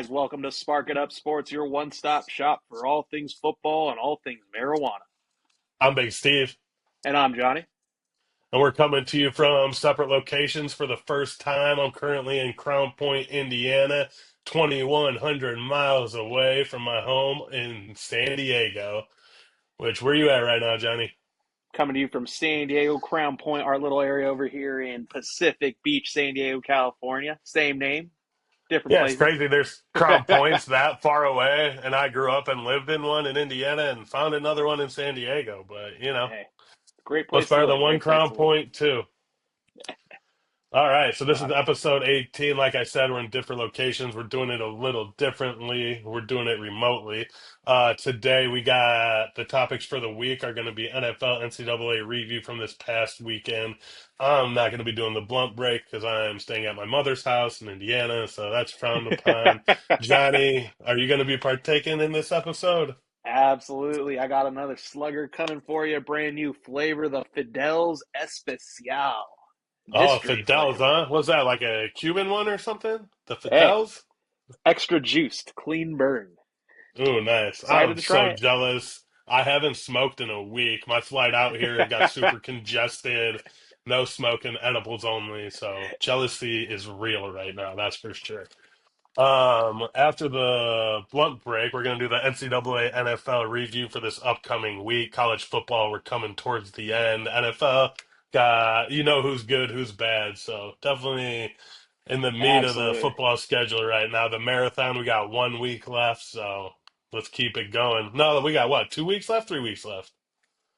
guys, welcome to Spark It Up Sports, your one-stop shop for all things football and all things marijuana. I'm Big Steve, And I'm Johnny. and we're coming to you from separate locations for the first time. I'm currently in Crown Point, Indiana, 2,100 miles away from my home in San Diego. Where you at right now, Johnny? Coming to you from San Diego, Crown Point, our little area over here in Pacific Beach, San Diego, California. Same name, different Yeah, it's places. crazy. There's Crown Points that far away, and I grew up and lived in one in Indiana and found another one in San Diego. But, Hey, great what's place to better than live, one great place Crown to live. Point, too? All right, so this is Uh, episode 18. Like I said, we're in different locations. We're doing it a little differently. We're doing it remotely. Today, we got the topics for the week are going to be NFL NCAA review from this past weekend. I'm not going to be doing the blunt break because I'm staying at my mother's house in Indiana, so that's frowned upon. Johnny, are you going to be partaking in this episode? Absolutely. I got another slugger coming for you, brand new flavor, the Fidel's Especial Oh, mystery Fidel's, flavor. huh? Was that like a Cuban one or something? The Hey, Fidel's? extra juiced, clean burn. Ooh, nice. Excited I'm to try so it. jealous. I haven't smoked in a week. My flight out here got super congested. No smoking, edibles only. So jealousy is real right now, that's for sure. After the blunt break, we're gonna do the NCAA NFL review for this upcoming week. College football, we're coming towards the end. NFL got who's good, who's bad. So definitely in the meat of the Absolutely. football schedule right now. The marathon, we got 1 week left, so let's keep it going. No, we got what, 2 weeks left, 3 weeks left?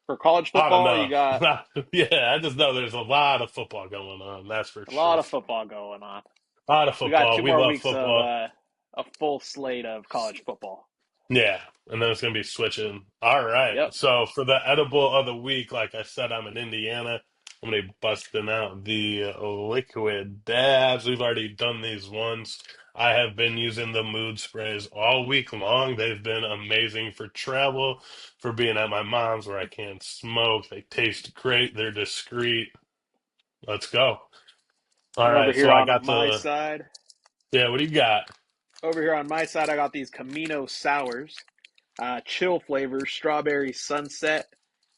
For college I don't football, you know. got Yeah, I just know there's a lot of football going on. That's for a sure. lot of football going on. A lot of We got football. two We more love weeks of football. a full slate of college football. Yeah, and then it's gonna be switching. All right. Yep. So for the edible of the week, like I said, I'm in Indiana. I'm gonna be busting out the liquid dabs. We've already done these once. I have been using the mood sprays all week long. They've been amazing for travel, for being at my mom's where I can't smoke. They taste great. They're discreet. Let's go. All And over right. So here I on got my the, side, yeah, what do you got? I got these Camino sours, chill flavors, strawberry sunset,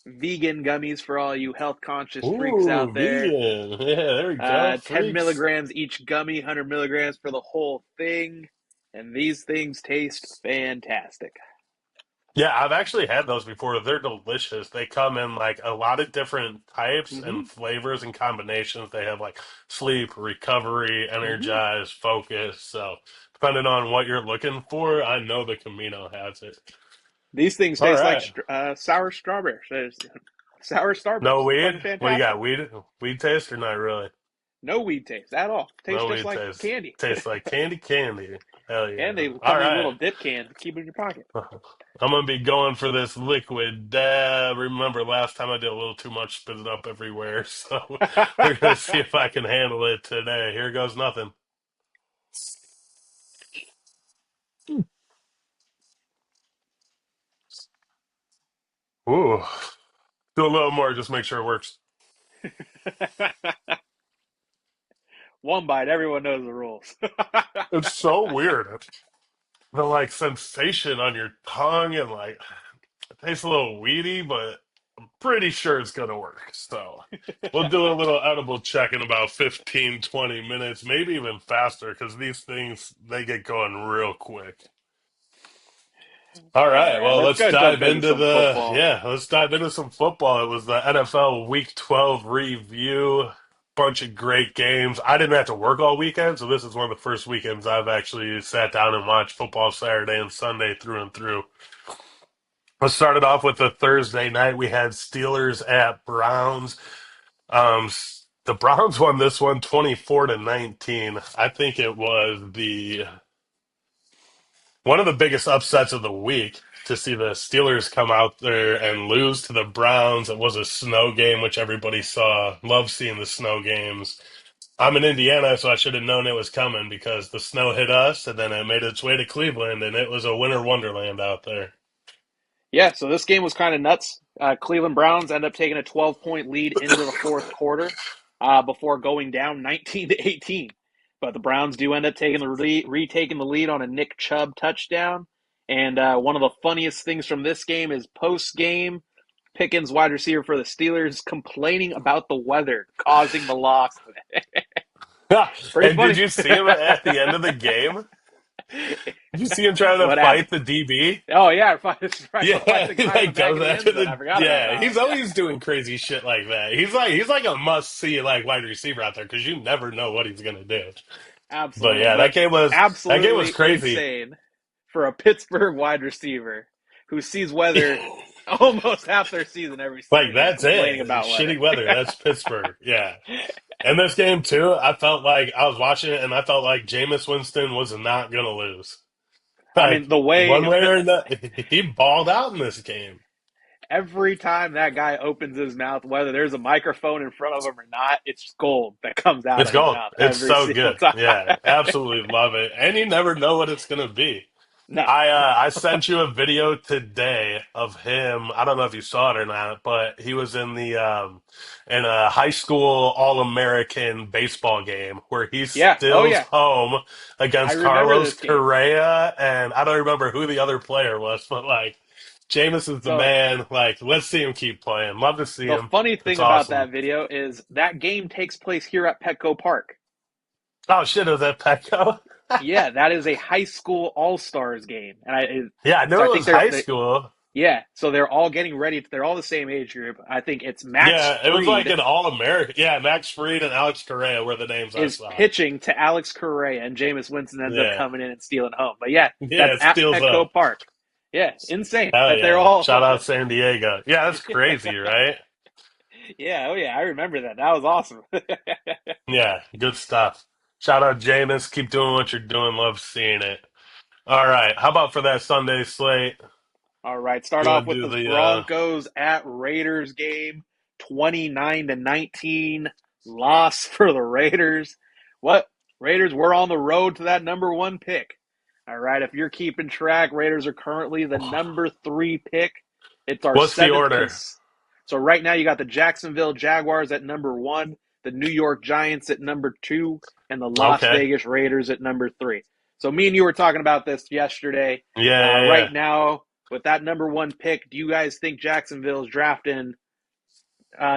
vegan gummies for all you health conscious freaks Ooh, out there. vegan. Yeah, there we go. 10 Freaks. milligrams each gummy, 100 milligrams for the whole thing. And these things taste fantastic. Yeah, I've actually had those before. They're delicious. They come in like a lot of different types Mm-hmm. and flavors and combinations. They have like sleep, recovery, Mm-hmm. energize, focus. So, depending on what you're looking for, I know the Camino has it. These things All taste like right. sour strawberries. Sour No starburst. They're fucking weed? What you fantastic. got? Weed taste or not really? No weed taste at all. Tastes No just weed like taste. candy. Tastes like candy. Hell And yeah. they All come in right. little dip cans to keep in your pocket. I'm gonna be going for this liquid dab. Remember last time I did a little too much, spit it up everywhere. So we're gonna see if I can handle it today. Here goes nothing. Ooh, do a little more, just make sure it works. One bite, everyone knows the rules. It's so weird. The like sensation on your tongue and like it tastes a little weedy, but pretty sure it's gonna work. So we'll do a little edible check in about 15, 20 minutes, maybe even faster, because these things they get going real quick. All All right, right, well, let's let's go jump dive into into some the football. yeah, let's dive into some football. It was the NFL Week 12 review. Bunch of great games. I didn't have to work all weekend, so this is one of the first weekends I've actually sat down and watched football Saturday and Sunday through and through. Let's start it off with the Thursday night. We had Steelers at Browns. The Browns won this one 24-19. I think it was the one of the biggest upsets of the week to see the Steelers come out there and lose to the Browns. It was a snow game, which everybody saw. Love seeing the snow games. I'm in Indiana, so I should have known it was coming because the snow hit us and then it made its way to Cleveland, and it was a winter wonderland out there. Yeah, so this game was kind of nuts. Cleveland Browns end up taking a 12-point lead into the fourth quarter before going down 19-18. but the Browns do end up taking the retaking the lead on a Nick Chubb touchdown. And one of the funniest things from this game is post game, Pickens, wide receiver for the Steelers, complaining about the weather causing the loss. Pretty And did funny. you see him at the end of the game? Did you see him trying to What fight happened? the DB? Oh yeah, trying to fight Yeah, the he guy in the like back goes of the end after zone. I the forgot about yeah. that He's one. always doing crazy shit like that. He's like a must see like wide receiver out there because you never know what he's gonna do. But Absolutely, yeah, but that game was absolutely crazy. insane for a Pittsburgh wide receiver who sees weather almost half their season every Like season. He's that's complaining it. about weather. Shitty weather. That's Pittsburgh. Yeah. And this game too, I felt like I was watching it and I felt like Jameis Winston was not gonna lose. I Like mean, the one way way or another, he balled out in this game. every time that guy opens his mouth, whether there's a microphone in front of him or not, it's gold that comes out It's of his gold. mouth It's every so single good. time. Yeah, absolutely love it. And you never know what it's gonna be. No, I sent you a video today of him. I don't know if you saw it or not, but he was in a high school All American baseball game where he yeah, oh steals yeah, home I against remember Carlos this game. Correa, and I don't remember who the other player was, but like Jameis is the So man. Like, let's see him keep playing. Love to see the him. funny It's thing about awesome. that video is that game takes place here at Petco Park. Oh shit, is that Petco? Yeah, that is a high school all stars game, and Yeah, I so knew I it think was high school. yeah, so they're all getting ready. They're all the same age group. I think it's Max Yeah, it was like Freed an all American. Yeah, Max Fried and Alex Correa were the names I is saw. pitching to Alex Correa, and Jameis Winston ends up Yeah. coming in and stealing home. But yeah, Yeah, that's it at steals Petco up. Park. Yeah, insane Hell that they're yeah. all. Shout out San Diego. Yeah, that's crazy, right? Yeah, oh yeah, I remember that. That was awesome. Yeah, good stuff. Shout out Jameis. Keep doing what you're doing. Love seeing it. All right. How about for that Sunday slate? All right, start You off want to with do the the Broncos at Raiders game, 29-19 loss for the Raiders. What? Raiders, we're on the road to that number one pick. All right, if you're keeping track, Raiders are currently the number three pick. It's our what's the seventh order? cons. So right now you got the Jacksonville Jaguars at number one, the New York Giants at number two, and the Las Okay. Vegas Raiders at number three. So me and you were talking about this yesterday. Yeah, yeah, Right yeah. now, with that number one pick, do you guys think Jacksonville's drafting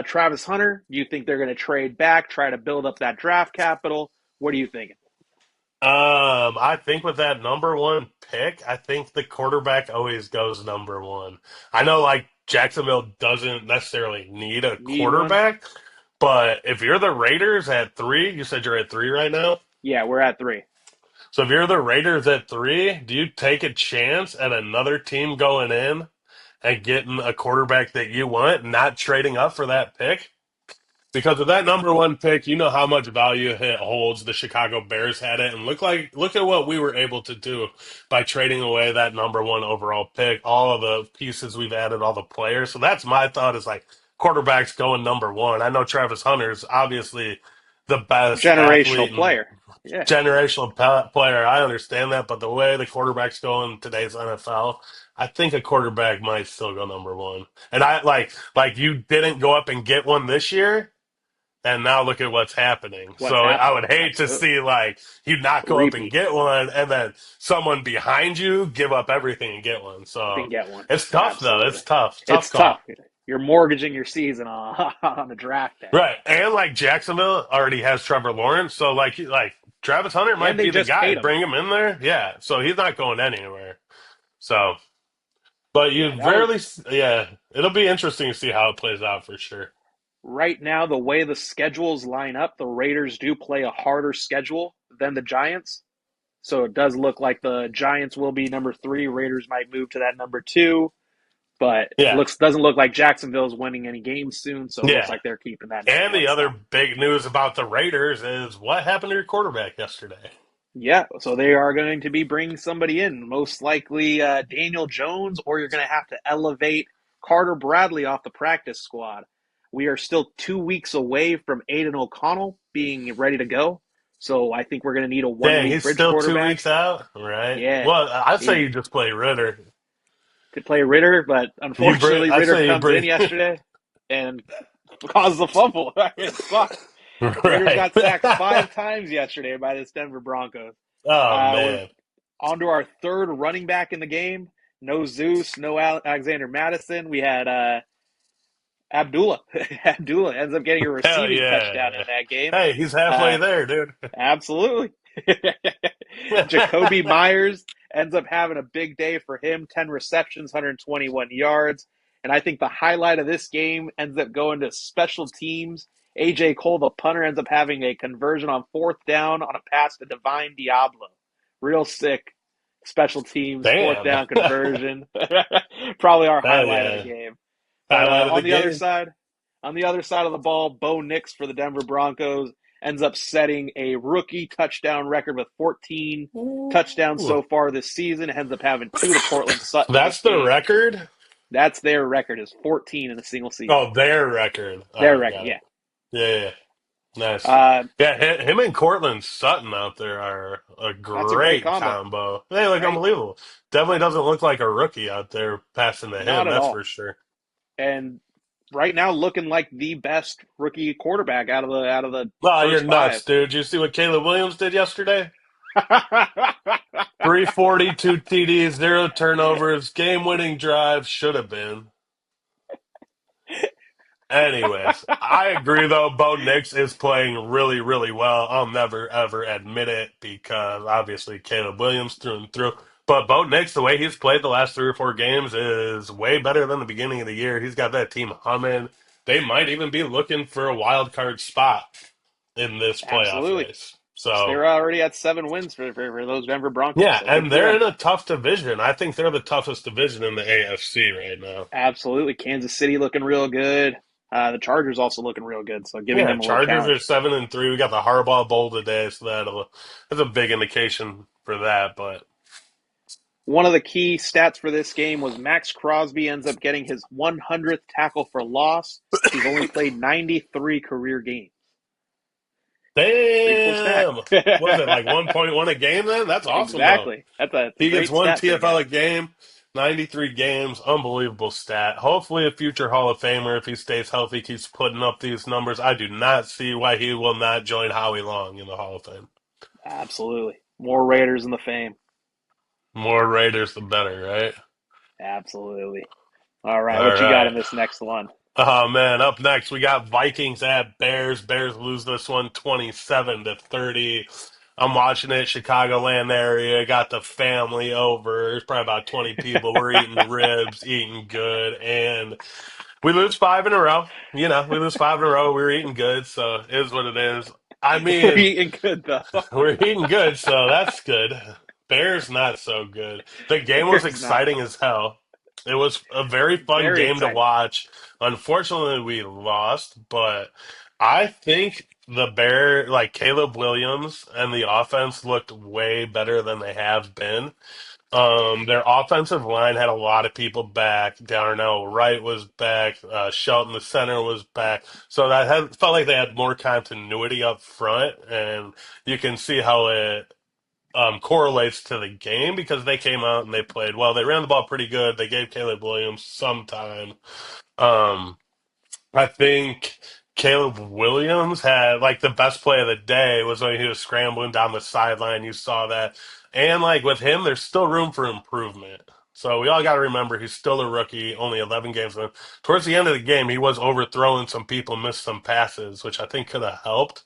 Travis Hunter? Do you think they're going to trade back, try to build up that draft capital? What are you thinking? I think with that number one pick, I think the quarterback always goes number one. I know like Jacksonville doesn't necessarily need a Need one? quarterback, but if you're the Raiders at three, you said you're at three right now. Yeah, we're at three. So if you're the Raiders at three, do you take a chance at another team going in and getting a quarterback that you want, not trading up for that pick? Because with that number one pick, you know how much value it holds. The Chicago Bears had it, and look at what we were able to do by trading away that number one overall pick. All of the pieces we've added, all the players. So that's my thought is like quarterbacks going number one. I know Travis Hunter's obviously the best Generational athlete and player. Yeah. generational player. I understand that, but the way the quarterbacks go in today's NFL, I think a quarterback might still go number one. And I like you didn't go up and get one this year and now look at what's happening. What's So I happening? would hate to Absolutely. see like you not go up and Repeat. get one, and then someone behind you give up everything and get one. Then So get one. it's tough though. Absolutely. It's tough. Tough It's tough. call. You're mortgaging your season on the draft day. Right, and like Jacksonville already has Trevor Lawrence, so like Travis Hunter And might they be the just guy. paid him. Bring him in there, yeah. So he's not going anywhere. So, but Yeah, you that was rarely, yeah. It'll be interesting to see how it plays out for sure. right now, the way the schedules line up, the Raiders do play a harder schedule than the Giants. So it does look like the Giants will be number three. Raiders might move to that number two, but Yeah, looks doesn't look like Jacksonville's winning any games soon. So it looks yeah. like they're keeping that number And one the other spot. big news about the Raiders is what happened to your quarterback yesterday. Yeah, so they are going to be bringing somebody in, most likely Daniel Jones, or you're going to have to elevate Carter Bradley off the practice squad. We are still 2 weeks away from Aiden O'Connell being ready to go, so I think we're going to need a Dang, one-week he's bridge still two quarterback. weeks out, right? Yeah, Well, I'd say he you just play Ritter. could play Ritter, but You bring, unfortunately, I Ritter say you comes in bring. yesterday and causes a fumble. I mean, it sucks. Raiders Right. got sacked 5 times yesterday by this Denver Broncos. Oh We're man. on to our third running back in the game. No Zeus, no Alexander Madison. We had Abdullah. Abdullah ends up getting a Hell receiving touchdown yeah. in that game. Hey, he's halfway Uh, there, dude. Absolutely. Jacoby Myers ends up having a big day for him 10 receptions, 121 yards. And I think the highlight of this game ends up going to special teams. AJ Cole, the punter, ends up having a conversion on fourth down on a pass to Divine Diablo. Real sick special teams, fourth Damn. down conversion. Probably our Hell highlight of the yeah. game. But Highlight of the game. on the other side of the ball, Bo Nix for the Denver Broncos ends up setting a rookie touchdown record with 14 touchdowns Ooh. so far this season. Ends up having two to Cortland Sutton in this That's the game. record? That's their record is 14 in a single season. Oh, their record. All Their right, record, got it. yeah. Yeah, yeah, yeah. Nice. Uh, Yeah, him and Cortland Sutton out there are a that's a great great combo, combo. They look right? unbelievable. Definitely doesn't look like a rookie out there passing to him, Not at that's for all. sure. And right now, looking like the best rookie quarterback out of the Oh, you're first nuts, five. dude. Did you see what Caleb Williams did yesterday? 342 TDs, zero turnovers, game winning drive, should have been. Anyways, I agree though. Bo Nix is playing really, really well. I'll never ever admit it because obviously Caleb Williams through and through. But Bo Nix, the way he's played the last 3 or 4 games is way better than the beginning of the year. He's got that team humming. They might even be looking for a wild card spot in this playoff Absolutely. race. So They're already at 7 wins for those Denver Broncos, yeah, so good and for they're them. in a tough division. I think they're the toughest division in the AFC right now. Absolutely. Kansas City looking real good. The Chargers also looking real good, so giving Yeah, them a little Chargers are challenge. 7-3. We got the Harbaugh Bowl today, so that's a big indication for that. But One of the key stats for this game was Max Crosby ends up getting his 100th tackle for loss. He's only played 93 career games. Pretty cool stat. damn, was it like 1.1 a game then? That's awesome though. Exactly. That's a He gets great one stat for the TFL guy. a game, 93 games, unbelievable stat. Hopefully, a future Hall of Famer, if he stays healthy, keeps putting up these numbers. I do not see why he will not join Howie Long in the Hall of Fame. Absolutely. More Raiders in the fame. More Raiders, the better, right? Absolutely. All right, All what you got right. in this next one? Oh man, up next we got Vikings at Bears. Bears lose this one 27-30. I'm watching it, Chicagoland area. Got the family over. There's probably about 20 people. We're eating ribs, eating good, and we lose 5 in a row. You know, we lose 5 in a row. We're eating good, so it is what it is. I We're mean, eating good though. we're eating good, so that's good. Bears not so good. The game was Bears not. exciting as hell. It was a very fun Very game to exciting. watch. Unfortunately, we lost, but I think the Bear, like Caleb Williams and the offense looked way better than they have been. Their offensive line had a lot of people back. Darnell Wright was back. Shelton, the center, was back. So felt like they had more continuity up front, and you can see how it correlates to the game because they came out and they played well. They ran the ball pretty good. They gave Caleb Williams some time. Um, I think Caleb Williams had like the best play of the day was when he was scrambling down the sideline. You saw that. And like with him, there's still room for improvement. So we all got to remember he's still a rookie, only 11 games in. Towards the end of the game, he was overthrowing some people, missed some passes, which I think could have helped.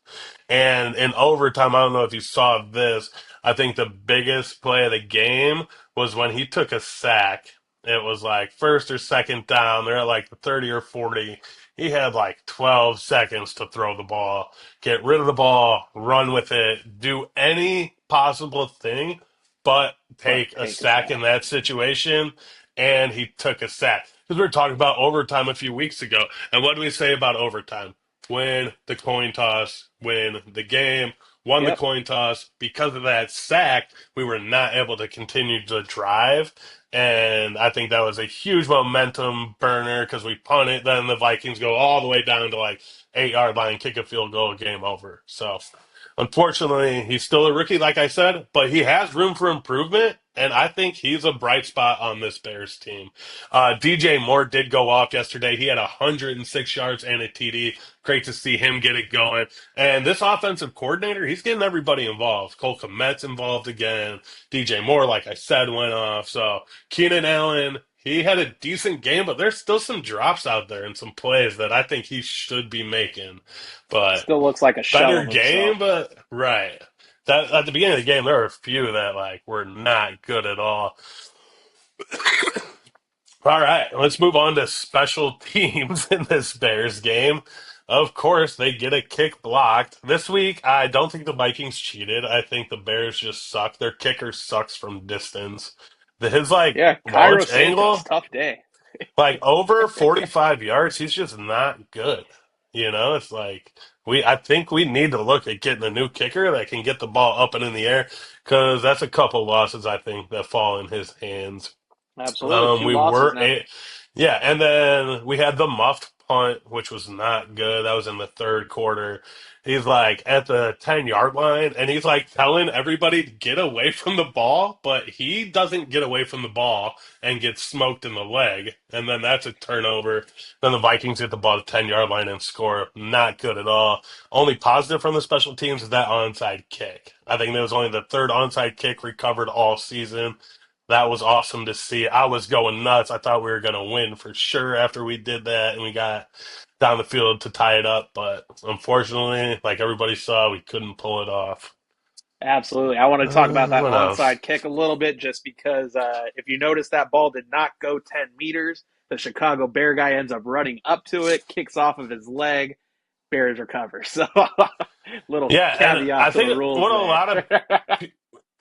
And in overtime, I don't know if you saw this. I think the biggest play of the game was when he took a sack. It was like first or second down. They're at like the 30 or 40. He had like 12 seconds to throw the ball, get rid of the ball, run with it, do any possible thing but But take a take a sack in sack. that situation. And he took a sack. Because we were talking about overtime a few weeks ago. And what do we say about overtime? Win the coin toss, win the game, won the Yep. coin toss. Because of that sack, we were not able to continue to drive. And I think that was a huge momentum burner because we punt it. Then the Vikings go all the way down to like 8 yard line, kick a field goal, game over. So Unfortunately, he's still a rookie, like I said, but he has room for improvement, and I think he's a bright spot on this Bears team. DJ Moore did go off yesterday. He had 106 yards and a TD. Great to see him get it going. And this offensive coordinator, he's getting everybody involved. Cole Kmet's involved again. DJ Moore, like I said, went off. So Keenan Allen, he had a decent game, but there's still some drops out there and some plays that I think he should be making. But Still looks like a shell better of game, himself. but right. That at the beginning of the game, there were a few that like were not good at all. All right, let's move on to special teams in this Bears game. Of course, they get a kick blocked. This week, I don't think the Vikings cheated. I think the Bears just suck. Their kicker sucks from distance. His like Yeah, Cairo launch Santos, angle, tough day. like over 45 yards, he's just not good. It's like I think we need to look at getting a new kicker that can get the ball up and in the air because that's a couple losses I think that fall in his hands. Absolutely, two We losses were now. yeah, and then we had the muffed punt, which was not good. That was in the third quarter. He's like at the 10-yard line, and he's like telling everybody to get away from the ball, but he doesn't get away from the ball and gets smoked in the leg, and then that's a turnover. Then the Vikings get the ball at the 10-yard line and score. Not good at all. Only positive from the special teams is that onside kick. I think that was only the third onside kick recovered all season. That was awesome to see. I was going nuts. I thought we were going to win for sure after we did that and we got down the field to tie it up. But unfortunately, like everybody saw, we couldn't pull it off. Absolutely. I want to talk about that What else? onside kick a little bit just because if you notice that ball did not go 10 meters. The Chicago Bear guy ends up running up to it, kicks off of his leg, Bears recover. So, little Yeah, and caveat I to the think rules what a there. lot of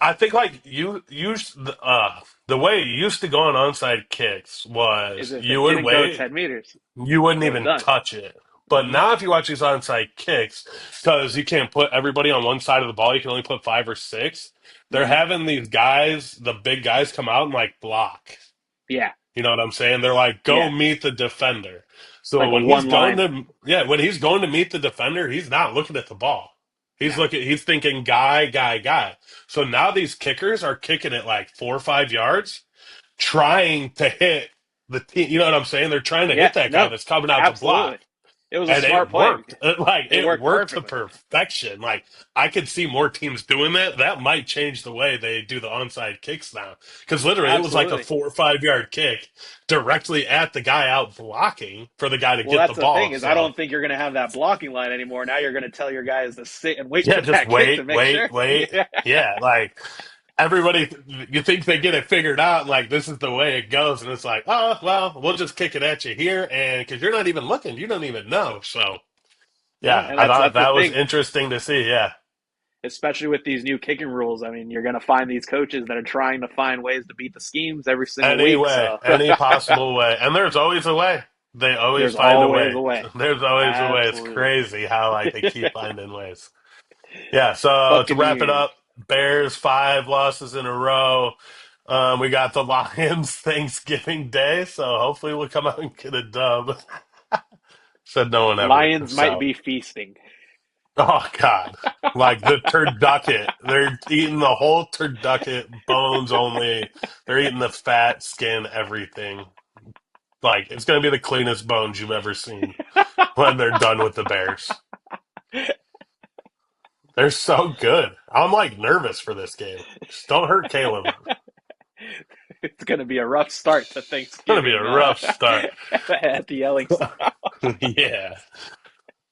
I think like the way it used to go on onside kicks Is was if you it would didn't go wait. 10 meters, You wouldn't it was even done. touch it. But Hmm. now, if you watch these onside kicks, because you can't put everybody on one side of the ball, you can only put five or six. They're Hmm. having these guys, the big guys, come out and like block. Yeah. You know what I'm saying? They're like, go Yeah. meet the defender. Like So a when he's one going line. to, yeah, when he's going to meet the defender, he's not looking at the ball. No. He's thinking guy, guy, guy. So now these kickers are kicking it like 4 or 5 yards, trying to hit the team. You know what I'm saying? They're trying to Yeah. hit that guy No. that's coming out to block. Absolutely. It was a And smart it play. worked. Like It it worked worked to perfectly. perfection. Like I could see more teams doing that. That might change the way they do the onside kicks now. Because literally, it was like a Absolutely. 4 or 5 yard kick directly at the guy out blocking for the guy to Well, get the that's the thing ball. is I So don't think you're going to have that blocking line anymore. Now you're going to tell your guys to sit and wait yeah, for just that kick to wait, make wait, sure. wait. Yeah. Yeah, like everybody, you think they get it figured out, like this is the way it goes, and it's like, oh well, we'll just kick it at you here, and because you're not even looking, you don't even know. So. Yeah, Yeah, and I thought that's the that was thing, interesting to see. Yeah. especially with these new kicking rules. I mean, you're going to find these coaches that are trying to find ways to beat the schemes every single Any week. way, So any possible way. And there's always a way. They always there's find a always way. a way. There's always a way. It's Absolutely. crazy how like they keep finding ways. Yeah, so to wrap it Buccaneers. up, Bears 5 losses in a row. We got the Lions Thanksgiving Day, so hopefully we'll come out and get a dub. Said no one ever. Lions might So be feasting. oh God. Like the turducket. They're eating the whole turducket, bones only. They're eating the fat, skin, everything. Like it's gonna be the cleanest bones you've ever seen when they're done with the Bears. They're so good. I'm like nervous for this game. Just don't hurt Caleb. It's going to be a rough start to It's gonna be a Thanksgiving rough start. at the Yelling Style. Yeah.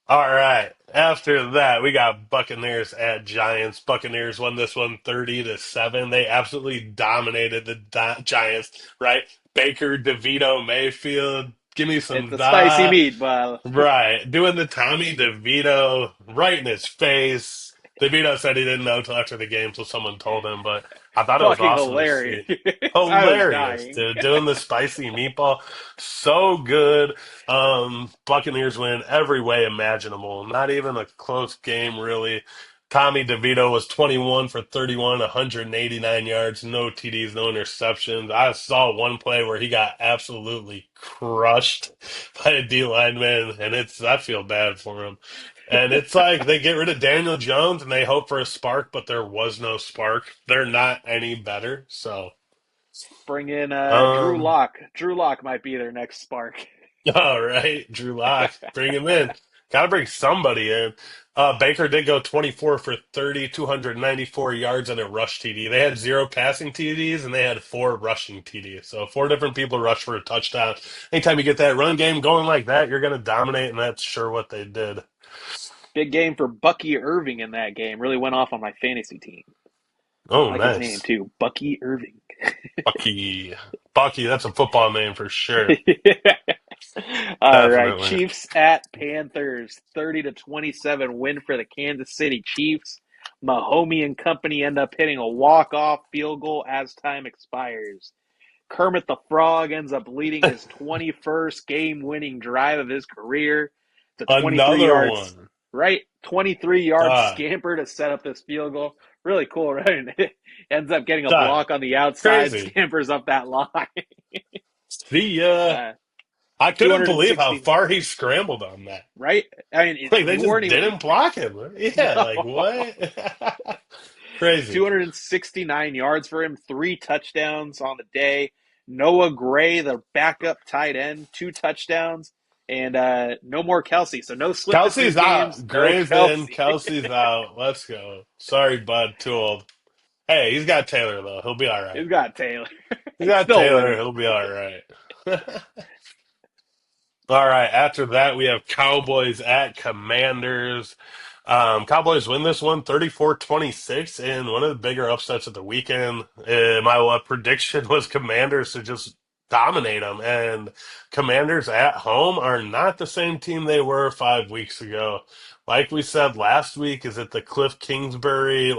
All right. After that, we got Buccaneers at Giants. Buccaneers won this one 30-7. They absolutely dominated the Giants, right? Baker, DeVito, Mayfield. Give me It's some a spicy da. meatball. Right. Doing the Tommy DeVito right in his face. DeVito said he didn't know until after the game, so someone told him, but I thought it was Fucking awesome to hilarious. see. I was Hilarious, dying. dude. Doing the spicy meatball. So good. Buccaneers win every way imaginable. Not even a close game, really. Tommy DeVito was 21 for 31, 189 yards, no TDs, no interceptions. I saw one play where he got absolutely crushed by a D lineman, and I feel bad for him. And it's like they get rid of Daniel Jones and they hope for a spark, but there was no spark. They're not any better. So, Bring in Drew um, Lock. Drew Lock might be their next spark. all right, Drew Lock, bring him in. Got to bring somebody in. Baker did go 24 for 30, 294 yards and a rush TD. They had zero passing TDs and they had four rushing TDs. So four different people rushed for a touchdown. Anytime you get that run game going like that, you're going to dominate, and that's sure what they did. Big game for Bucky Irving in that game. Really went off on my fantasy team. I Oh, like his name nice. too, Bucky Irving. Bucky. Bucky, that's a football name for sure. All right, Definitely. Chiefs at Panthers, 30-27 win for the Kansas City Chiefs. Mahomie and company end up hitting a walk-off field goal as time expires. Kermit the Frog ends up leading his 21st game-winning drive of his career. The 23 Another yards, one. right? 23-yard Uh, scamper to set up this field goal. Really cool, right? Ends up getting a uh, block on the outside, crazy. scampers up that line. See ya. Uh, I couldn't believe how 260, far he scrambled on that. right? I mean, Like they you just weren't even didn't block him. Yeah, like no. what? Crazy. 269 yards for him, three touchdowns on the day. Noah Gray, the backup tight end, two touchdowns, and no more Kelsey. So no slip between Kelsey's games, out. no Gray's in. Kelsey. Kelsey's out. Let's go. Sorry, bud. Too old. Hey, he's got Taylor though. He'll be all right. He's got Taylor. He's He's got still Taylor. winning. He'll be all right. All right. After that, we have Cowboys at Commanders. Cowboys win this one 34-26 in one of the bigger upsets of the weekend. My prediction was Commanders to just dominate them. And Commanders at home are not the same team they were 5 weeks ago. Like we said last week, is it the Cliff Kingsbury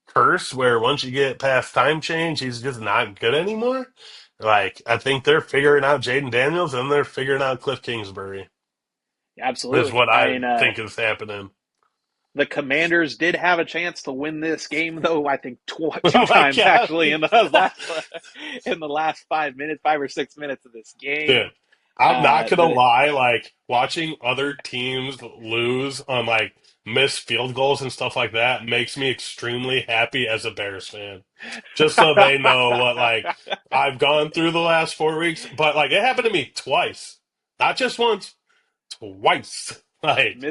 curse where once you get past time change, he's just not good anymore? I think they're figuring out Jaden Daniels and they're figuring out Cliff Kingsbury, is Absolutely. what I I mean, think is happening. the Commanders did have a chance to win this game, though. I think two Oh my times God. actually in the last 5 minutes, 5 or 6 minutes of this game. Dude, I'm not gonna But lie, watching other teams lose on missed field goals and stuff like that makes me extremely happy as a Bears fan. Just so they know what I've gone through the last 4 weeks. But it happened to me twice. Not just once, twice.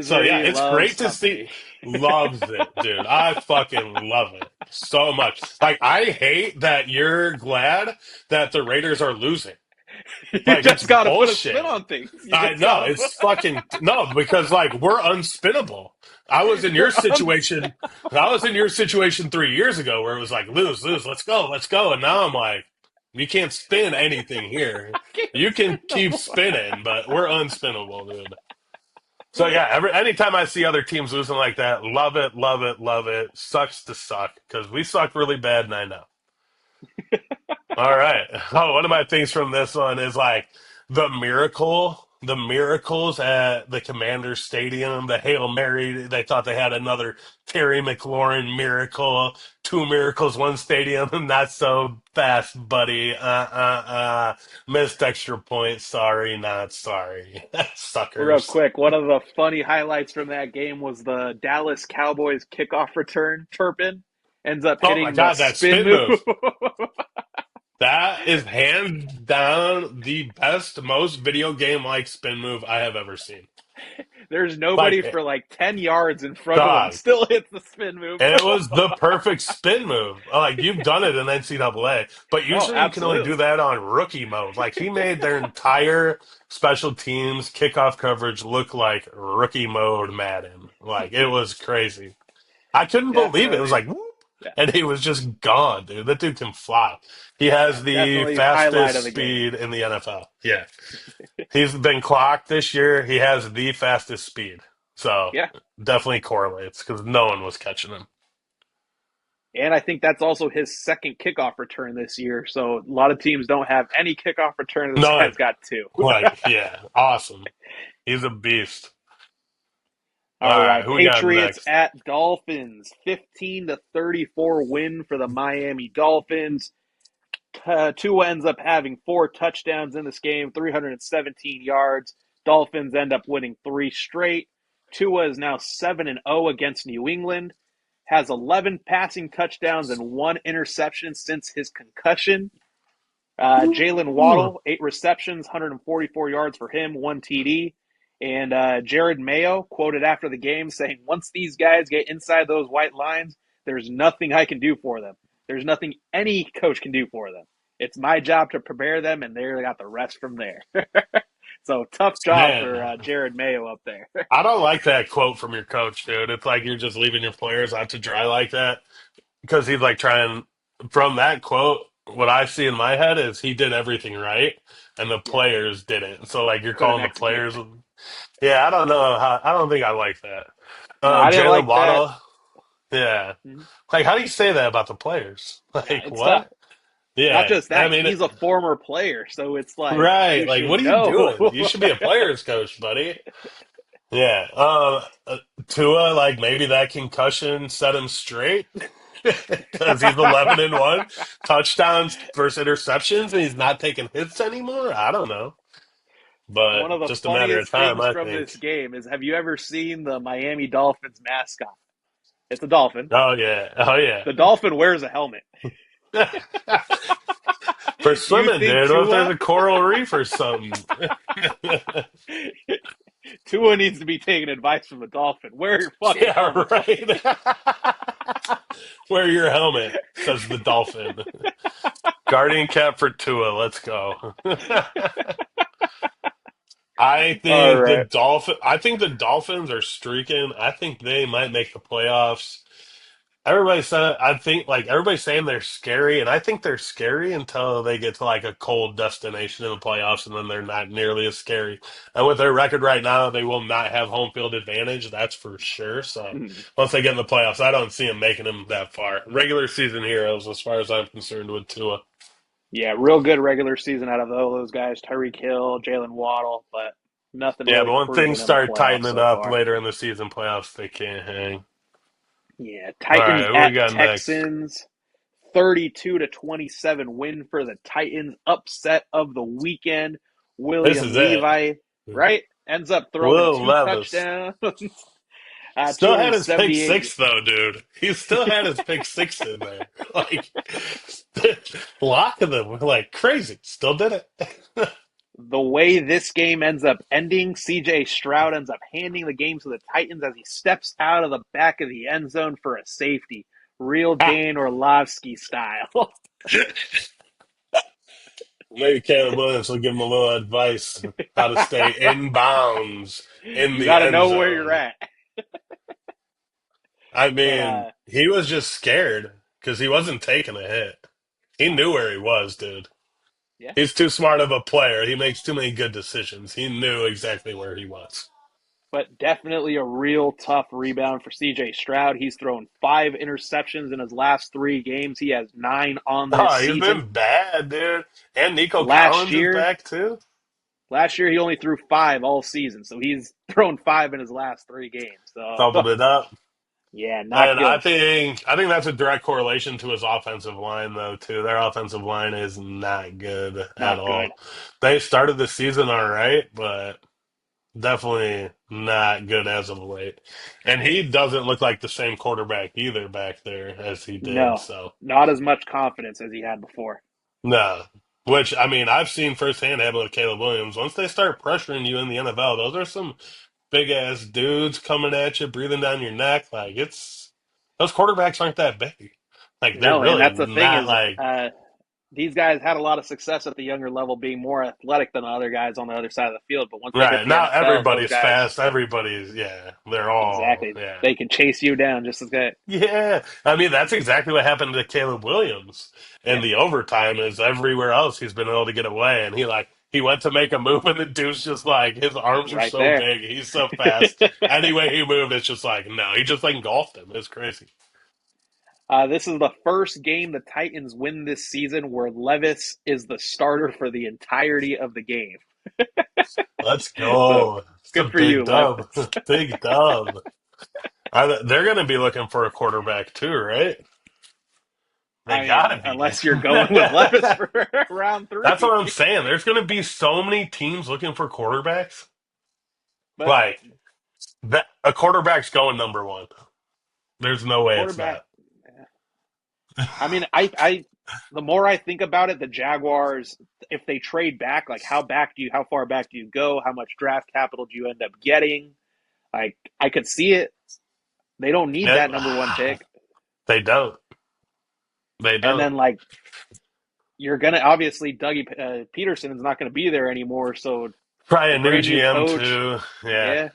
So yeah, misery it's loves great to see. company. Loves it, dude. I fucking love it so much. I hate that you're glad that the Raiders are losing. You It's just got to put a spin bullshit. on things. You I just got know to it's put. fucking no because we're unspinnable. I was in your We're situation. I was in your situation 3 years ago where it was lose, lose, let's go, and now I'm like, you can't spin anything here. You can keep unspinnable. spinning, but we're unspinnable, dude. So yeah, anytime I see other teams losing like that, love it, love it, love it. Sucks to suck because we suck really bad, and I know. All right. Oh, one of my things from this one is the miracles at the Commander Stadium, the Hail Mary. They thought they had another Terry McLaurin miracle, two miracles, one stadium. Not so fast, buddy. Missed extra point. Sorry, not sorry. Real Suckers. quick, one of the funny highlights from that game was the Dallas Cowboys kickoff return. Turpin ends up Oh my hitting the God, that spin spin move. move. That is hands down the best, most video game like spin move I have ever seen. There's nobody Like, for like 10 yards in front of him. dog. Still hits the spin move. And it was the perfect spin move. You've done it in NCAA, but Oh, usually you can only do absolutely. that on rookie mode. He made their entire special teams kickoff coverage look like rookie mode Madden. It was crazy. I couldn't believe it. It was Definitely. whoop, Yeah. and he was just gone, dude. That dude can fly. He Yeah. has the Definitely highlight of fastest the game. speed in the NFL. Yeah. He's been clocked this year. He has the fastest speed. So Yeah. definitely correlates because no one was catching him. And I think that's also his second kickoff return this year. So a lot of teams don't have any kickoff return. This None. guy's got two. Yeah, awesome. He's a beast. All All right, right, who we got Patriots next? at Dolphins, 15-34 win for the Miami Dolphins. Tua ends up having 4 touchdowns in this game, 317 yards. Dolphins end up winning 3 straight. Tua is now 7-0 against New England, has 11 passing touchdowns and 1 interception since his concussion. Jalen Ooh. Waddle, 8 receptions, 144 yards for him, 1 TD. And Jared Mayo quoted after the game saying, "Once these guys get inside those white lines, there's nothing I can do for them. There's nothing any coach can do for them. It's my job to prepare them, and they got the rest from there." So tough job for Man, Jared Mayo up there. I don't like that quote from your coach, dude. It's like you're just leaving your players out to dry like that because he's like trying. From that quote, what I see in my head is he did everything right, and the Yeah, players didn't. So like you're couldn't calling the execute. players. Yeah, I don't know how. I don't think I like that. No, I didn't Jalen like that. Waddle. Yeah, Mhm. like how do you say that about the players? Yeah, Like it's tough. what? Not Yeah, just I that, mean, he's a former player, so it's like right. you Like should what are you know. doing? You should be a players coach, buddy. Yeah. Tua, like maybe that concussion set him straight because he's 11-1 touchdowns versus interceptions, and he's not taking hits anymore. I don't know, but One of the just a matter of funniest time, things I from think. this game is, have you ever seen the Miami Dolphins mascot? It's a dolphin. Oh yeah. Oh yeah. The dolphin wears a helmet. For You swimming, think dude. What if there's Tua a coral reef or something? Tua needs to be taking advice from the dolphin? Wear your fucking Yeah, helmet, buddy. right. Wear your helmet, says the dolphin. Guardian cap for Tua. Let's go. All right. I think the Dolphins are streaking. I think they might make the playoffs. Everybody said I think like everybody's saying they're scary, and I think they're scary until they get to like a cold destination in the playoffs, and then they're not nearly as scary. And with their record right now, they will not have home field advantage. That's for sure. So once they get in the playoffs, I don't see them making them that far. Regular season heroes, as far as I'm concerned, with Tua. Yeah, real good regular season out of all those guys. Tyreek Hill, Jalen Waddle, but nothing Yeah, really but when things proven in the start playoffs tightening so up far. later in the season playoffs, they can't hang. Yeah, All Titans right, who we at got next? Texans. 32-27 win for the Titans. Upset of the weekend. This William is it. Levi, right? Ends up throwing Will two Levis. touchdowns, Still had his pick 278. six though, dude. He still had his pick six in there. Like a lot of them were like crazy. Still did it. The way this game ends up ending, CJ Stroud ends up handing the game to the Titans as he steps out of the back of the end zone for a safety. Real Dan Orlovsky style. Maybe Caleb Williams will give him a little advice how to stay in bounds in You the got to end know where you're zone. at. I But mean, he was just scared because he wasn't taking a hit. He knew where he was, dude. yeah, He's too smart of a player. He makes too many good decisions. He knew exactly where he was. but definitely a real tough rebound for CJ Stroud. He's thrown 5 interceptions in his last 3 games. He has 9 on this Oh, he's season. been bad, dude. And Nico Last Collins is year, back too. last year he only threw 5 all season, so he's thrown 5 in his last 3 games. So Doubled it up. yeah, not And good, I think that's a direct correlation to his offensive line though too. Their offensive line is not good at not good. all. They started the season all right, but definitely not good as of late. And he doesn't look like the same quarterback either back there as he did. No, So not as much confidence as he had before. no. Which I mean, I've seen firsthand happen with Caleb Williams. Once they start pressuring you in the NFL, those are some big ass dudes coming at you, breathing down your neck. Like it's those quarterbacks aren't that big. Like they're No, and really that's the thing not is, like these guys had a lot of success at the younger level, being more athletic than the other guys on the other side of the field. But once they hit right. the Not NFL, those everybody's guys fast. Everybody's yeah. They're all exactly yeah. they can chase you down just as good. Yeah. I mean that's exactly what happened to Caleb Williams in Yeah, the overtime is everywhere else he's been able to get away and he went to make a move and the dude's just like his arms are right so there. big, he's so fast. Anyway he moved, it's just like no, he just like engulfed him. It's crazy. This is the first game the Titans win this season where Levis is the starter for the entirety of the game. Let's So go. It's a good for big you, dub. Levis. Big dub. They're going to be looking for a quarterback too, right? They I got mean, to be. unless you're going with Levis for round That's three. what I'm saying. There's going to be so many teams looking for quarterbacks. But Like, that a quarterback's going number one. There's no way it's quarterback, not. I mean, the more I think about it, the Jaguars, if they trade back, like how far back do you go? How much draft capital do you end up getting? Like, I could see it. They don't need Yeah, that number one pick. they don't. They And don't. then, like, you're going to obviously, Dougie Peterson is not going to be there anymore. So, Probably a a new brand new GM coach. too. Yeah. Yeah.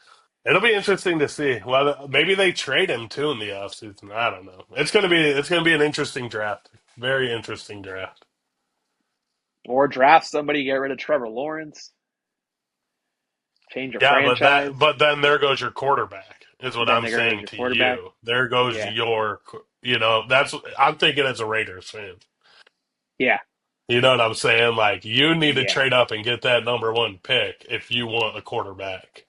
It'll be interesting to see. Well, maybe they trade him too in the offseason. I don't know. It's gonna be an interesting draft. Very interesting draft. Or draft somebody, get rid of Trevor Lawrence, change your Yeah, franchise. but then there goes your quarterback. Is what Then I'm they're going to saying your to quarterback. you. There goes Yeah. your. That's I'm thinking as a Raiders fan. Yeah. You know what I'm saying? Like you need to Yeah. trade up and get that number one pick if you want a quarterback.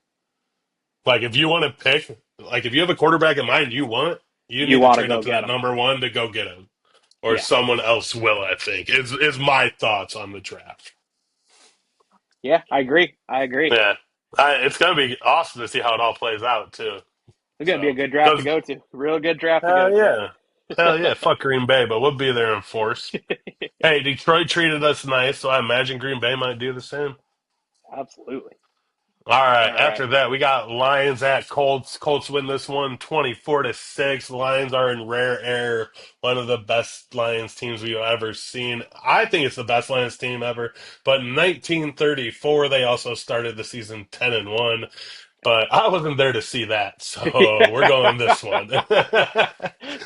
Like if you want to pick, like if you have a quarterback in mind you want, you You need to want to trade go up to get that them. number one to go get him, or Yeah. someone else will. I think is my thoughts on the draft. Yeah. I agree. I agree. Yeah, it's gonna be awesome to see how it all plays out too. It's going to be a So, good draft to because go to. Real good draft to go hell to. yeah, hell yeah, fuck Green Bay, but we'll be there in force. Hey, Detroit treated us nice, so I imagine Green Bay might do the same. Absolutely. All right. All right. After that, we got Lions at Colts. Colts win this one 24-6. Lions are in rare air. One of the best Lions teams we've ever seen. I think it's the best Lions team ever. But in 1934, they also started the season 10-1. But I wasn't there to see that, so we're going this one.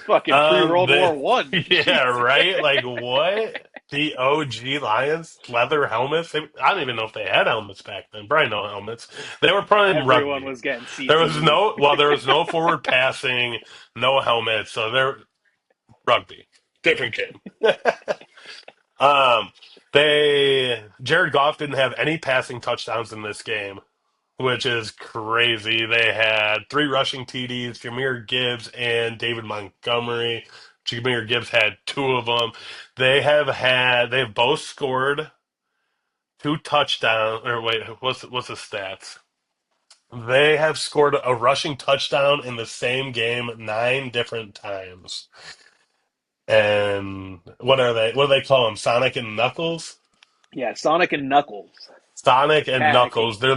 Fucking pre World The War One. yeah, Jeez. right. Like what? The OG Lions leather helmets. I don't even know if they had helmets back then. Probably no helmets. They were playing Everyone rugby. was getting There was CTE. no well, there was no forward passing, no helmets. So they're rugby, different game. um, they Jared Goff didn't have any passing touchdowns in this game, which is crazy. They had three rushing TDs, Jameer Gibbs and David Montgomery. Jameer Gibbs had two of them. They've both scored two touchdowns. Or wait, what's the stats? They have scored a rushing touchdown in the same game 9 different times. And what are they? What do they call them? Sonic and Knuckles? Yeah, Sonic and Knuckles. The Sonic and Cat Knuckles, King. they're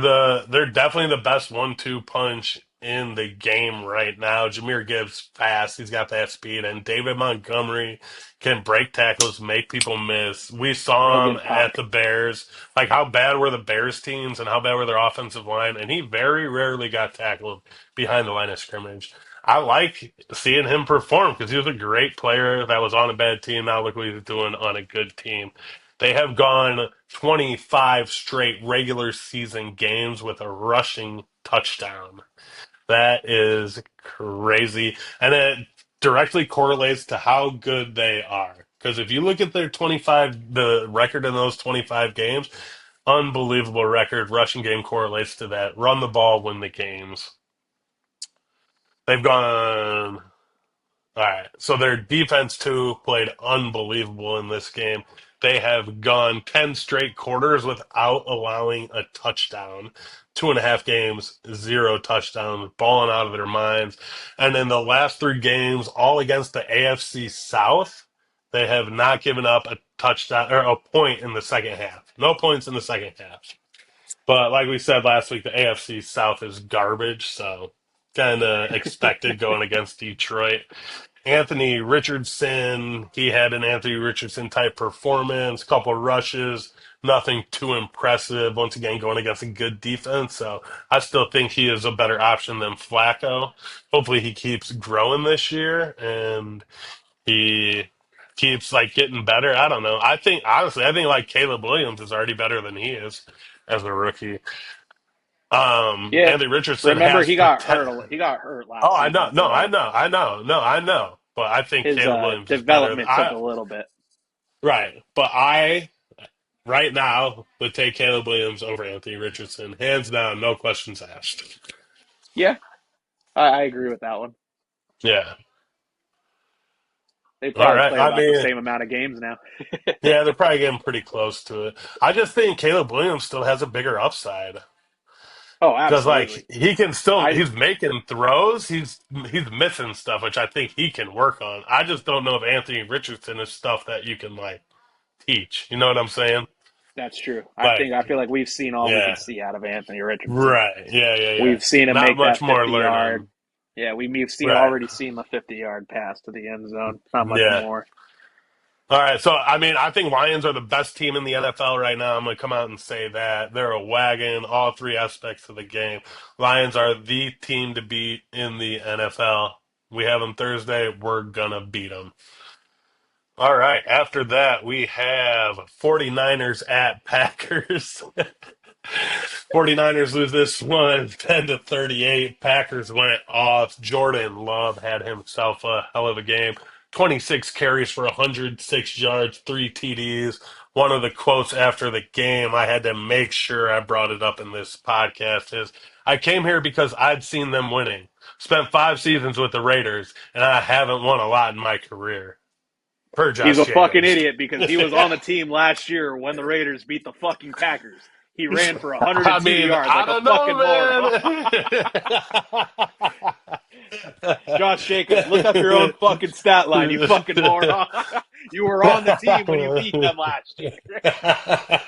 definitely the best 1-2 punch in the game right now. Jameer Gibbs fast, he's got that speed, and David Montgomery can break tackles, make people miss. We Real saw him good at pop. the Bears. Like how bad were the Bears teams and how bad were their offensive line, and he very rarely got tackled behind the line of scrimmage. I like seeing him perform because he was a great player that was on a bad team. Now look what he's doing on a good team. They have gone 25 straight regular season games with a rushing touchdown. That is crazy. And it directly correlates to how good they are. Because if you look at the record in those 25 games, unbelievable record. Rushing game correlates to that. Run the ball, win the games. They've gone All right. So their defense too played unbelievable in this game. They have gone 10 straight quarters without allowing a touchdown. 2.5 games, zero touchdowns, balling out of their minds. And in the last 3 games, all against the AFC South, they have not given up a touchdown or a point in the second half. No points in the second half. But like we said last week, the AFC South is garbage, so kind of expected going against Detroit. Anthony Richardson, he had an Anthony Richardson type performance, couple rushes, nothing too impressive. Once again, going against a good defense, so I still think he is a better option than Flacco. Hopefully, he keeps growing this year and he keeps like getting better. I don't know. I think honestly, I think like Caleb Williams is already better than he is as a rookie. Yeah. Anthony Richardson Remember, has he got potential. hurt. He got hurt Oh, last I know. season, No, I so know. I know. No, I know. But I think his Caleb Williams is better. development took a little bit. Right. But I right now would take Caleb Williams over Anthony Richardson, hands down, no questions asked. Yeah, I agree with that one. Yeah. They All probably right. played I about the mean, same amount of games now. yeah, they're probably getting pretty close to it. I just think Caleb Williams still has a bigger upside Oh, because, like, absolutely. he can still I he's making throws. He's missing stuff, which I think he can work on. I just don't know if Anthony Richardson is stuff that you can like teach. You know what I'm saying? That's true. Like, I feel like we've seen all we yeah, could see out of Anthony Richardson. right, yeah, yeah, yeah. We've seen him Not make much that more 50-yard. learning. Yeah, we've seen Right. already seen the 50-yard pass to the end zone. Not much Yeah. more. All right, so I mean, I think Lions are the best team in the NFL right now. I'm going to come out and say that they're a wagon, all three aspects of the game. Lions are the team to beat in the NFL. We have them Thursday. We're gonna beat them. All right. After that, we have 49ers at Packers. 49ers lose this one 10 to 38. Packers went off. Jordan Love had himself a hell of a game. 26 carries for 106 yards, 3 TDs. One of the quotes after the game, I had to make sure I brought it up in this podcast, is I came here because I'd seen them winning. Spent 5 seasons with the Raiders, and I haven't won a lot in my career. Per He's Josh a fucking Jacobs. idiot because he was on the team last year when the Raiders beat the fucking Packers. He ran for I 102 mean, yards I like a don't fucking moron. know, Josh Jacobs, look up your own fucking stat line, you fucking moron. You were on the team when you beat them last year.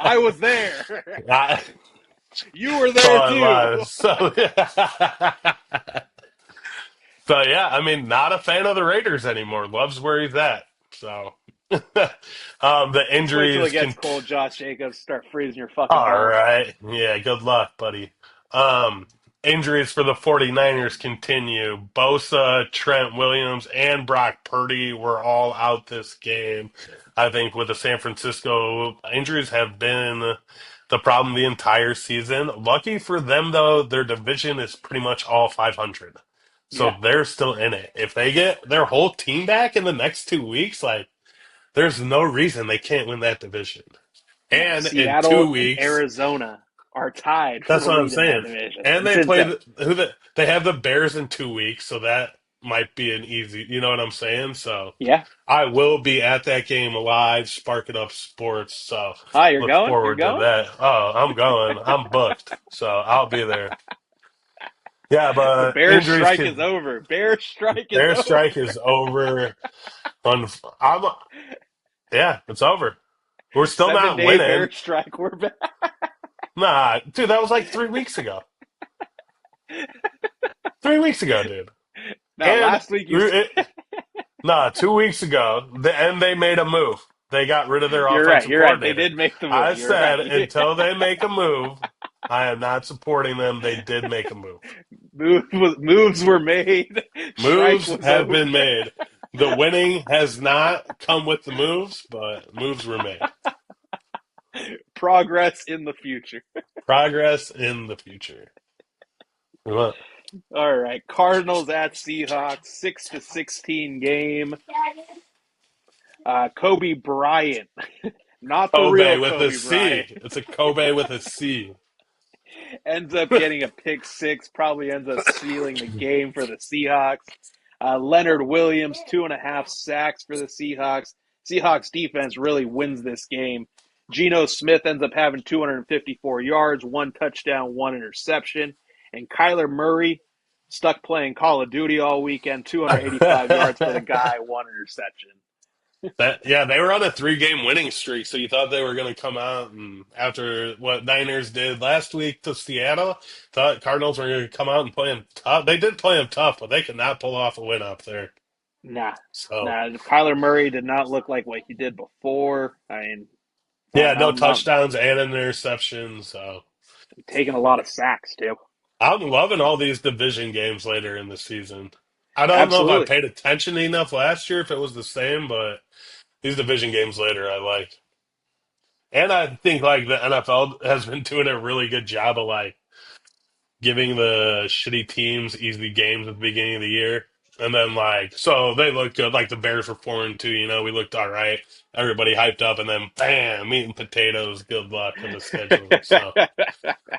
I was there. I, You were so there I too. was. So yeah, I mean, not a fan of the Raiders anymore. Loves where he's at. So the Just wait till it injuries gets can. cold, Josh Jacobs. Start freezing your fucking All balls off. right. Yeah, good luck, buddy. Um, Injuries for the 49ers continue. Bosa, Trent Williams, and Brock Purdy were all out this game. I think with the San Francisco injuries have been the problem the entire season. Lucky for them, though, their division is pretty much all 500. So Yeah. they're still in it. If they get their whole team back in the next 2 weeks, like, there's no reason they can't win that division. No, And in Seattle two and weeks, Arizona are tied for that's the what I'm lead in that saying. division. And It's they play insane. they have the Bears in 2 weeks, so that might be an easy. You know what I'm saying? So Yeah. I will be at that game live, sparking up sports. So Hi, you're look going? You're forward to going? that. Oh, I'm going. I'm booked, so I'll be there. Yeah, The but Bears injuries strike is can. over. Bears strike is Their over. strike is over. I'm, yeah, it's over. We're still not 7 day winning. Bears strike. We're back. Nah, dude, that was like 3 weeks ago. 3 weeks ago, dude. Now, And last week it, nah, 2 weeks ago, and they made a move. They got rid of their you're right. offensive You're right. They coordinator. did make the move. I You're said right. until they make a move, I am not supporting them. They did make a move. Moves were made. Strike Moves was have over. been made. The winning has not come with the moves, but moves were made. Progress in the future. Progress in the future. What? All right. Cardinals at Seahawks. 6-16 game. Kobe Bryant. Not the Kobe real with a Kobe C. Bryant. It's a Kobe with a C. Ends up getting a pick six, probably ends up sealing the game for the Seahawks. Leonard Williams, 2.5 sacks for the Seahawks. Seahawks defense really wins this game. Geno Smith ends up having 254 yards, 1 touchdown, 1 interception. And Kyler Murray, stuck playing Call of Duty all weekend, 285 yards for the guy, 1 interception. Yeah, they were on a 3 game winning streak, so you thought they were going to come out and after what Niners did last week to Seattle, thought Cardinals were going to come out and play them tough. They did play them tough, but they could not pull off a win up there. Nah, So nah. Kyler Murray did not look like what he did before. I mean, yeah, no I'm touchdowns and an interception. So taking a lot of sacks too. I'm loving all these division games later in the season. I don't know if I Absolutely. paid attention enough last year if it was the same, but these division games later I like. And I think like the NFL has been doing a really good job of like giving the shitty teams easy games at the beginning of the year. And then so they looked good. Like the Bears were 4-2. We looked all right. Everybody hyped up, and then bam, meat and potatoes. Good luck with the schedule. So,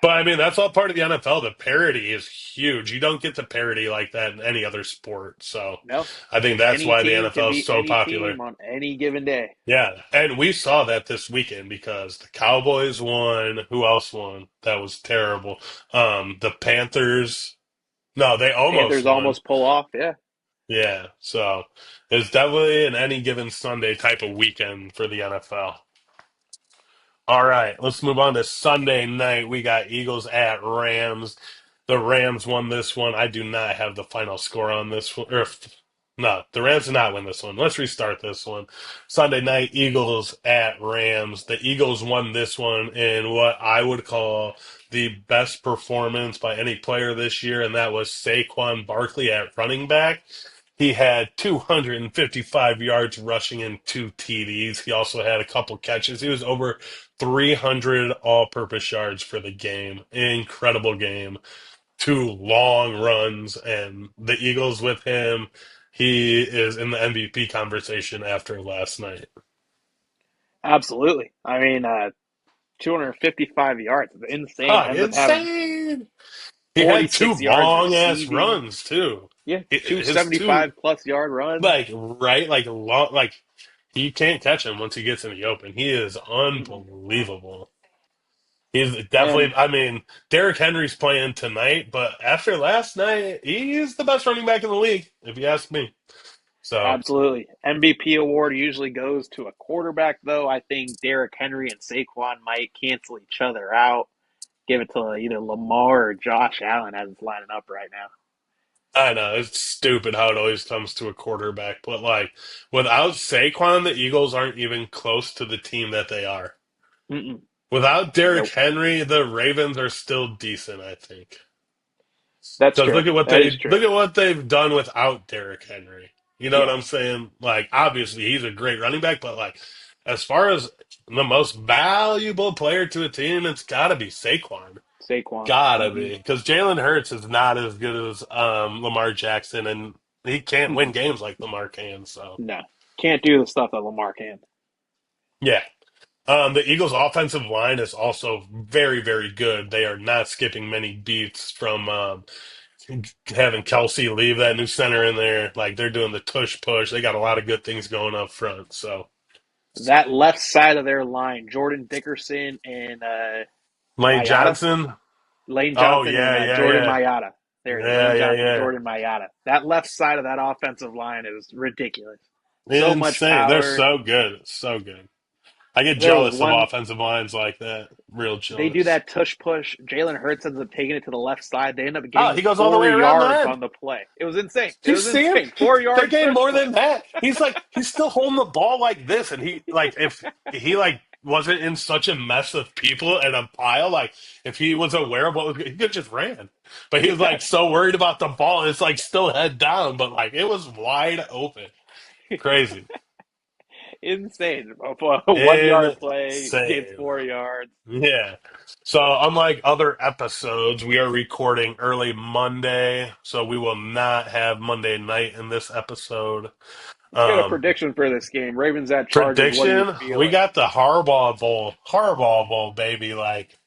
but I mean, that's all part of the NFL. The parity is huge. You don't get the parity like that in any other sport. So, No, I think that's any why the team can NFL is beat so any popular. team on any given day. Yeah, and we saw that this weekend because the Cowboys won. Who else won? That was terrible. The Panthers. No, they almost Panthers won. almost pull off. Yeah, Yeah, so it's definitely an any given Sunday type of weekend for the NFL. All right, let's move on to Sunday night. We got Eagles at Rams. The Rams won this one. I do not have the final score on this one. No, the Rams did not win this one. Let's restart this one. Sunday night, Eagles at Rams. The Eagles won this one in what I would call the best performance by any player this year, and that was Saquon Barkley at running back. He had 255 yards rushing and 2 TDs. He also had a couple catches. He was over 300 all-purpose yards for the game. Incredible game. Two long runs, and the Eagles with him. He is in the MVP conversation after last night. absolutely. I mean, 255 yards is insane. Oh, Ends up having insane! He had two 46 yards long ass receiving. runs too. Yeah, two His two 75 plus yard runs. like right like long like he can't catch him once he gets in the open. He is Mm-mm. unbelievable. He's And definitely. I mean, Derrick Henry's playing tonight, but after last night, he's the best running back in the league, if you ask me. So absolutely. MVP award usually goes to a quarterback, though. I think Derrick Henry and Saquon might cancel each other out. Give it to either Lamar or Josh Allen as it's lining up right now. I know it's stupid how it always comes to a quarterback, but without Saquon, the Eagles aren't even close to the team that they are. Mm-mm. Without Derrick Nope. Henry, the Ravens are still decent, I think. That's Because true. That is true. look at what they've done without Derrick Henry. You know what Yeah. I'm saying? Like obviously he's a great running back, but as far as the most valuable player to a team, it's got to be Saquon. Saquon. Gotta Mm-hmm. be because Jalen Hurts is not as good as Lamar Jackson, and he can't win Mm-mm. games like Lamar can. So No. Can't do the stuff that Lamar can. yeah, the Eagles' offensive line is also very, very good. They are not skipping many beats from having Kelsey leave that new center in there. Like they're doing the tush push. They got a lot of good things going up front. So That left side of their line, Jordan Dickerson and Lane Mayada, Johnson. Lane Oh Johnson and yeah, yeah, Jordan yeah, Mayada. There it is, yeah, Lane yeah, Johnson, yeah. Jordan Mayada. That left side of that offensive line is ridiculous. So much Insane. They're power. so good. So good. I get There was jealous of one. offensive lines like that. Real They do jealous. that tush push. Jalen Hurts ends up taking it to the left side. They end up Oh, gaining he goes all the four way around the yards end. on the play. It was insane. It Do you was see him? insane. 4 yard They gained tush more push. than that. He's still holding the ball like this, and if he wasn't in such a mess of people and a pile, if he was aware of what was, he could just ran. But he was Yeah, so worried about the ball, it's still head down, but it was wide open. Crazy, insane. A 1 yard play gains insane. 4 yards. Yeah. So, unlike other episodes, we are recording early Monday, so we will not have Monday night in this episode. Let's get a Um, prediction for this game. Ravens at Chargers. What are you Prediction: we feeling? got the Harbaugh Bowl, baby!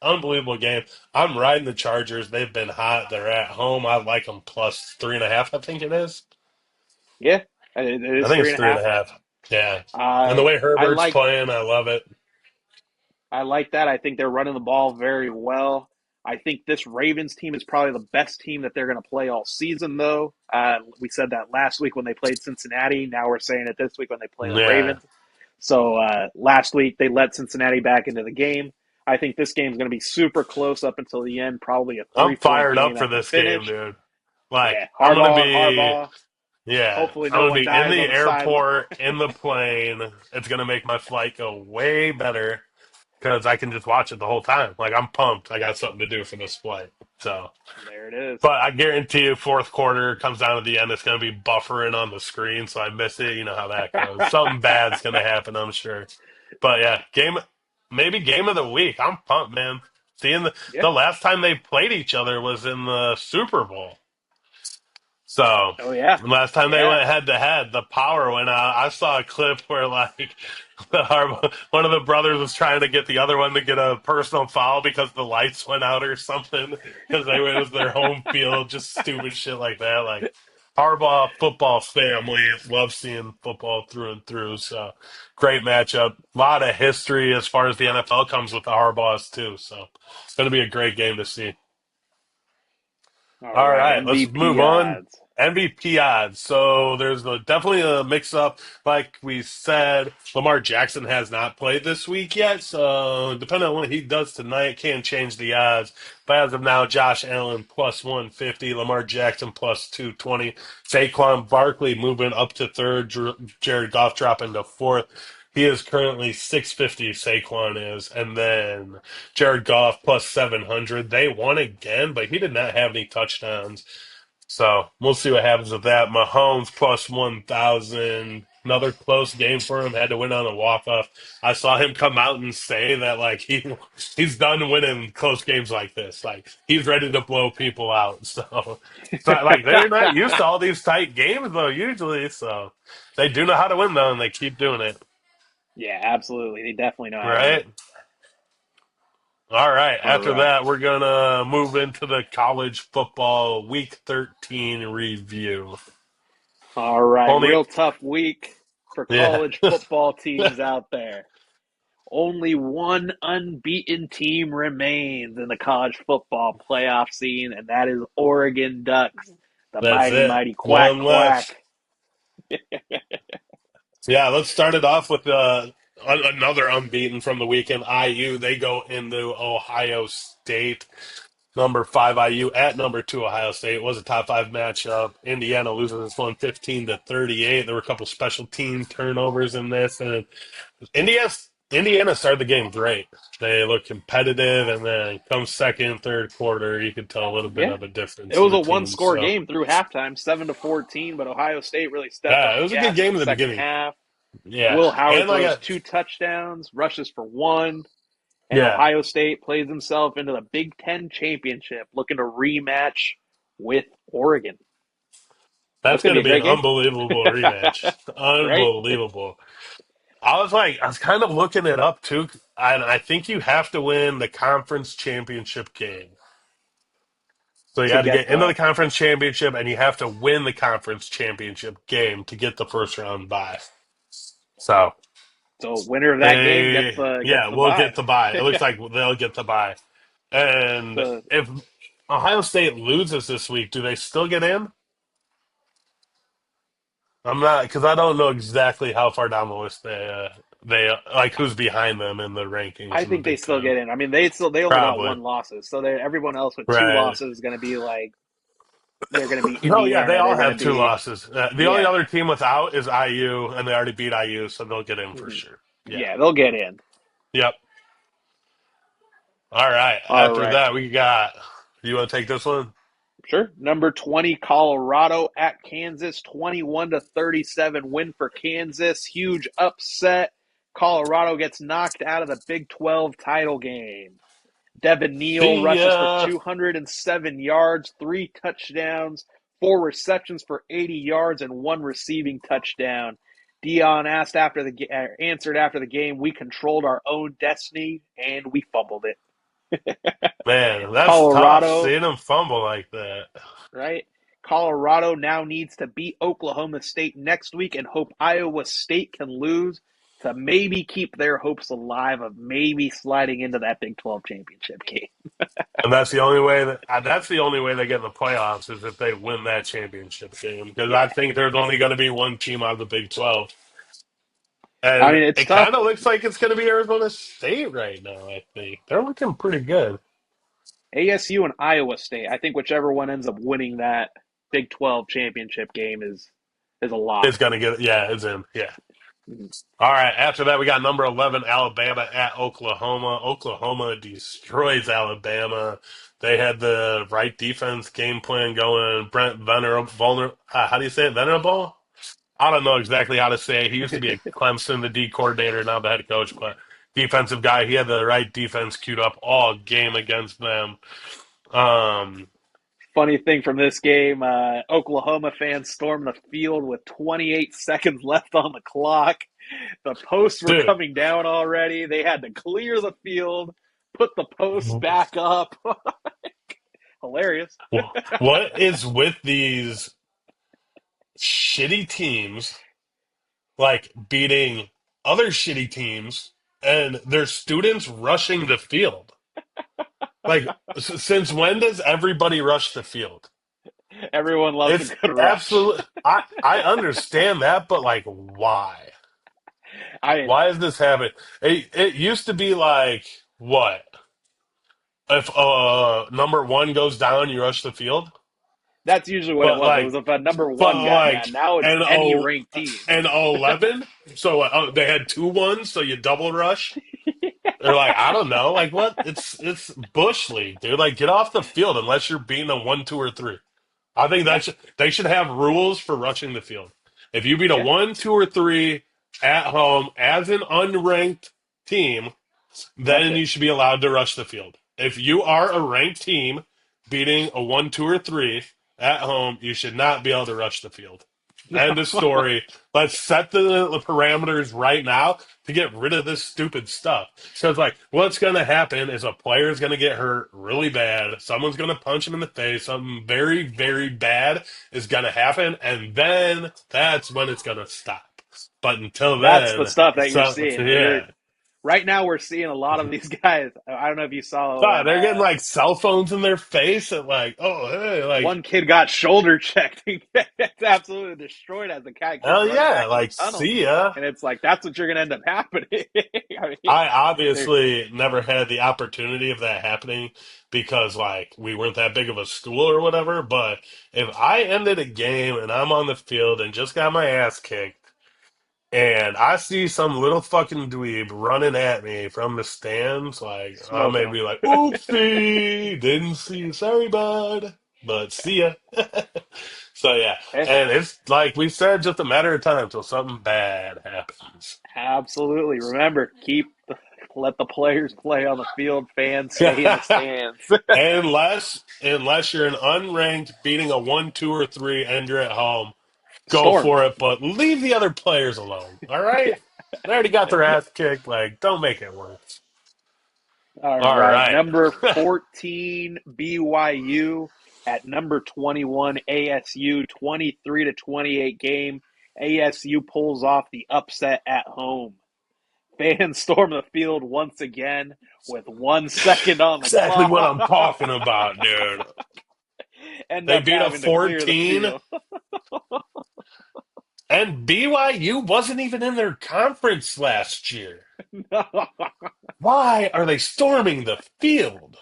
Unbelievable game. I'm riding the Chargers. They've been hot. They're at home. I like them plus 3.5. I think it is. Yeah, it I is think three it's and a three and half. a half. Yeah, and the Uh, way I Herbert's like playing, I love it. I like that. I think they're running the ball very well. I think this Ravens team is probably the best team that they're going to play all season, though. We said that last week when they played Cincinnati. Now we're saying it this week when they play the Yeah, Ravens. So last week they let Cincinnati back into the game. I think this game is going to be super close up until the end, probably a I'm 3 point fired game up for at the this game, finish. dude. Yeah, I'm gonna Harbaugh, be. Harbaugh. Yeah, Hopefully, I'm no gonna one be in dies the on the sideline. airport in the plane. It's gonna make my flight go way better because I can just watch it the whole time. I'm pumped. I got something to do for this flight. So, There it is. but I guarantee you, fourth quarter comes down to the end. It's gonna be buffering on the screen, so I miss it. You know how that goes. Something bad's gonna happen, I'm sure. But yeah, maybe game of the week. I'm pumped, man. Seeing Yeah, the last time they played each other was in the Super Bowl. So Oh yeah, last time they yeah. went head to head, the power went out. I saw a clip where like one of the brothers was trying to get the other one to get a personal foul because the lights went out or something because it was their home field. Just stupid shit like that. Like Harbaugh football family love seeing football through and through. So great matchup. A lot of history as far as the NFL comes with the Harbaughs too. So it's going to be a great game to see. All All right, right, let's move MVP on. odds. MVP odds. So there's definitely a mix up. Like we said, Lamar Jackson has not played this week yet. So depending on what he does tonight, can change the odds. But as of now, Josh Allen plus 150, Lamar Jackson plus 220, Saquon Barkley moving up to third, Jared Goff dropping to fourth. He is currently 650, Saquon is. And then Jared Goff plus 700. They won again, but he did not have any touchdowns. So we'll see what happens with that. Mahomes plus 1,000. Another close game for him. Had to win on a walk-off. I saw him come out and say that like he's done winning close games like this. Like he's ready to blow people out. So like they're not used to all these tight games though usually. So they do know how to win though, and they keep doing it. Yeah, absolutely. They definitely know how to win. Right? All right. All After right. that, we're gonna move into the college football Week 13 review. All right. Only, Real tough week for yeah, college football teams out there. Only one unbeaten team remains in the college football playoff scene, and that is Oregon Ducks, the that's mighty, it. mighty quack One left. quack. Yeah, let's start it off with another unbeaten from the weekend. IU, they go into Ohio State. Number five IU at number two Ohio State. It was a top five matchup. Indiana loses this one 15-38. There were a couple special team turnovers in this, and Indiana started the game great. They look competitive, and then come second, third quarter, you could tell a little bit Yeah. of a It difference in was the a one teams. score So game through halftime, 7-14, but Ohio State really stepped yeah, on it the was a good gas in game the in the second beginning. half. Yeah, Will Howard and like throws two touchdowns, rushes for one, and yeah, Ohio State plays himself into the Big Ten championship, looking to rematch with Oregon. That's that's going going to to be a be an great game, unbelievable rematch. right? Unbelievable. I was kind of looking it up too, and I think you have to win the conference championship game. So you To had to get get into the the conference championship, and you have to win the conference championship game to get the first round bye. So winner of that game gets the we'll get bye. the bye. It looks like they'll get the bye. And So if Ohio State loses this week, do they still get in? I'm not because I don't know exactly how far down the list they like who's behind them in the rankings I in the think they Big still Ten. get in. I mean, they only got Probably one losses, so everyone else with two right. losses is going to be like they're going to be No, yeah, they Indiana. all They're going to have two be losses. The only yeah, other team without is IU, and they already beat IU, so they'll get in for mhm. sure. Yeah. Yeah, they'll get in. Yep. All right. All After right. that, we got. You want to take this one? Sure. Number 20, Colorado at Kansas, 21-37 win for Kansas. Huge upset. Colorado gets knocked out of the Big 12 title game. Devin Neal See rushes for ya. 207 yards, three touchdowns, four receptions for 80 yards, and one receiving touchdown. Dion answered after the game, "We controlled our own destiny and we fumbled it." Man, that's tough Colorado, seeing them fumble like that. right? Colorado now needs to beat Oklahoma State next week and hope Iowa State can lose to maybe keep their hopes alive of maybe sliding into that Big 12 championship game. And that's the only way they get in the playoffs is if they win that championship game. Because I Yeah. think there's only going to be one team out of the Big 12. I And mean, it's it tough. kind of looks like it's going to be Arizona State right now, I think. They're looking pretty good. ASU and Iowa State. I think whichever one ends up winning that Big 12 championship game is a It's lock. going to get, yeah, it's in. Yeah. Mhm. All right. After that, we got number 11, Alabama at Oklahoma. Oklahoma destroys Alabama. They had the right defense game plan going. Brent Venerable, how do you say it? Venerable? I don't know exactly how to say it. He used to be a Clemson, the D coordinator, now the head coach, but defensive guy. He had the right defense queued up all game against them. Um, Funny thing from this game, Oklahoma fans stormed the field with 28 seconds left on the clock. The posts were Dude, coming down already. They had to clear the field, put the posts back up. Hilarious. what is with these shitty teams like beating other shitty teams and their students rushing the field? Like, since when does everybody rush the field? Everyone loves a It's good rush. absolute. I understand that, but like, why? I Why is this happening? It used to be like what if number one goes down, you rush the field, That's usually what it but was. It was like, if a number one but got down. like Now it's an any O ranked team. an 11. So they had two ones, so you double rush. They're like, I don't know, like what? It's bush league, dude. Like, get off the field unless you're beating a 1, 2, or 3. I think Yeah, they should have rules for rushing the field. If you beat a yeah, 1, 2, or 3 at home as an unranked team, that's then it. you should be allowed to rush the field. If you are a ranked team beating a 1, 2, or 3 at home, you should not be able to rush the field. End of story. Let's set the parameters right now to get rid of this stupid stuff. So it's like, what's going to happen is a player's going to get hurt really bad. Someone's going to punch him in the face. Something very, very bad is going to happen. And then that's when it's going to stop. But until That's the then, stuff that you're so seeing. yeah. Right now, we're seeing a lot of these guys. I don't know if you saw God, when they're getting like cell phones in their face and like, oh hey, like one kid got shoulder checked. It's absolutely destroyed as the cat kid's hell running yeah, back to the like tunnel. see ya. And it's like, that's what you're going to end up happening. I mean, I they're obviously never had the opportunity of that happening because like we weren't that big of a school or whatever. But if I ended a game and I'm on the field and just got my ass kicked and I see some little fucking dweeb running at me from the stands, like I smoking may them. be like, oopsie, didn't see you, sorry bud, but see ya. So yeah, Hey, and it's like we said, just a matter of time till something bad happens. absolutely. Remember, let the players play on the field, fans stay in the stands. Unless you're an unranked beating a 1, 2, or 3 and you're at home, go Storm. for it, but leave the other players alone. All right? They already got their ass kicked. Like, don't make it worse. All All right. right. Number 14, BYU at number 21, ASU, 23 to 28 game. ASU pulls off the upset at home. Fans storm the field once again with 1 second on the Exactly what clock. I'm talking about, dude. End They up beat a having to clear the 14, field. and BYU wasn't even in their conference last year. Why are they storming the field?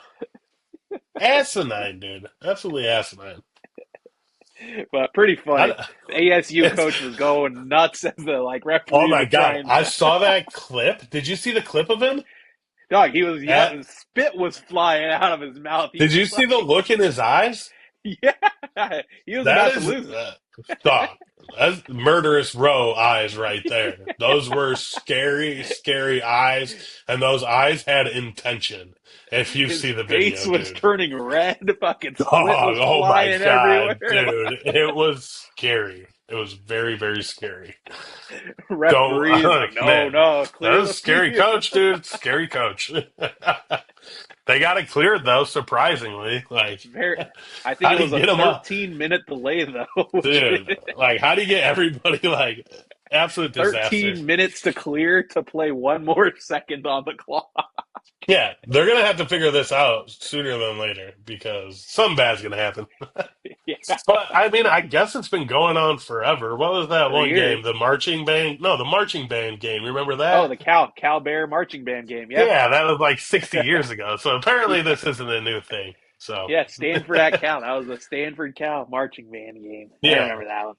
Asinine, dude. Absolutely asinine. But pretty funny. I, The ASU it's coach was going nuts as the Oh referee my would try God. and I saw that clip. Did you see the clip of him? dog. He was At, yelling. Spit was flying out of his mouth. He did was you see the like, look in his eyes? yeah, he was That about to is, lose it. stop. That's murderous row eyes right there. Those were scary, scary eyes. And those eyes had intention. If you His see the face video, was dude. turning red. Fucking spit Dog, was oh my flying God, everywhere. dude. It was scary. It was very, very scary. Don't, Referee is like, no, man. no, That clear was a the scary field. coach, dude. Scary coach. They got it cleared though, surprisingly. Like, Very. I think how it do you was a get them up, 13-minute delay though, which dude? Like, how do you get everybody like absolute disaster? 13 minutes to clear to play one more second on the clock. Yeah, they're gonna have to figure this out sooner than later because something bad's gonna happen. Yeah, But I mean, I guess it's been going on forever. What was that for one game? years. The marching band? No, the marching band game. Remember Oh, that? the Cal Bear marching band game. Yeah, Yeah, that was like 60 years ago. So apparently this isn't a new thing. So yeah. Stanford at Cal. That was the Stanford Cal marching band game. I yeah. remember that one.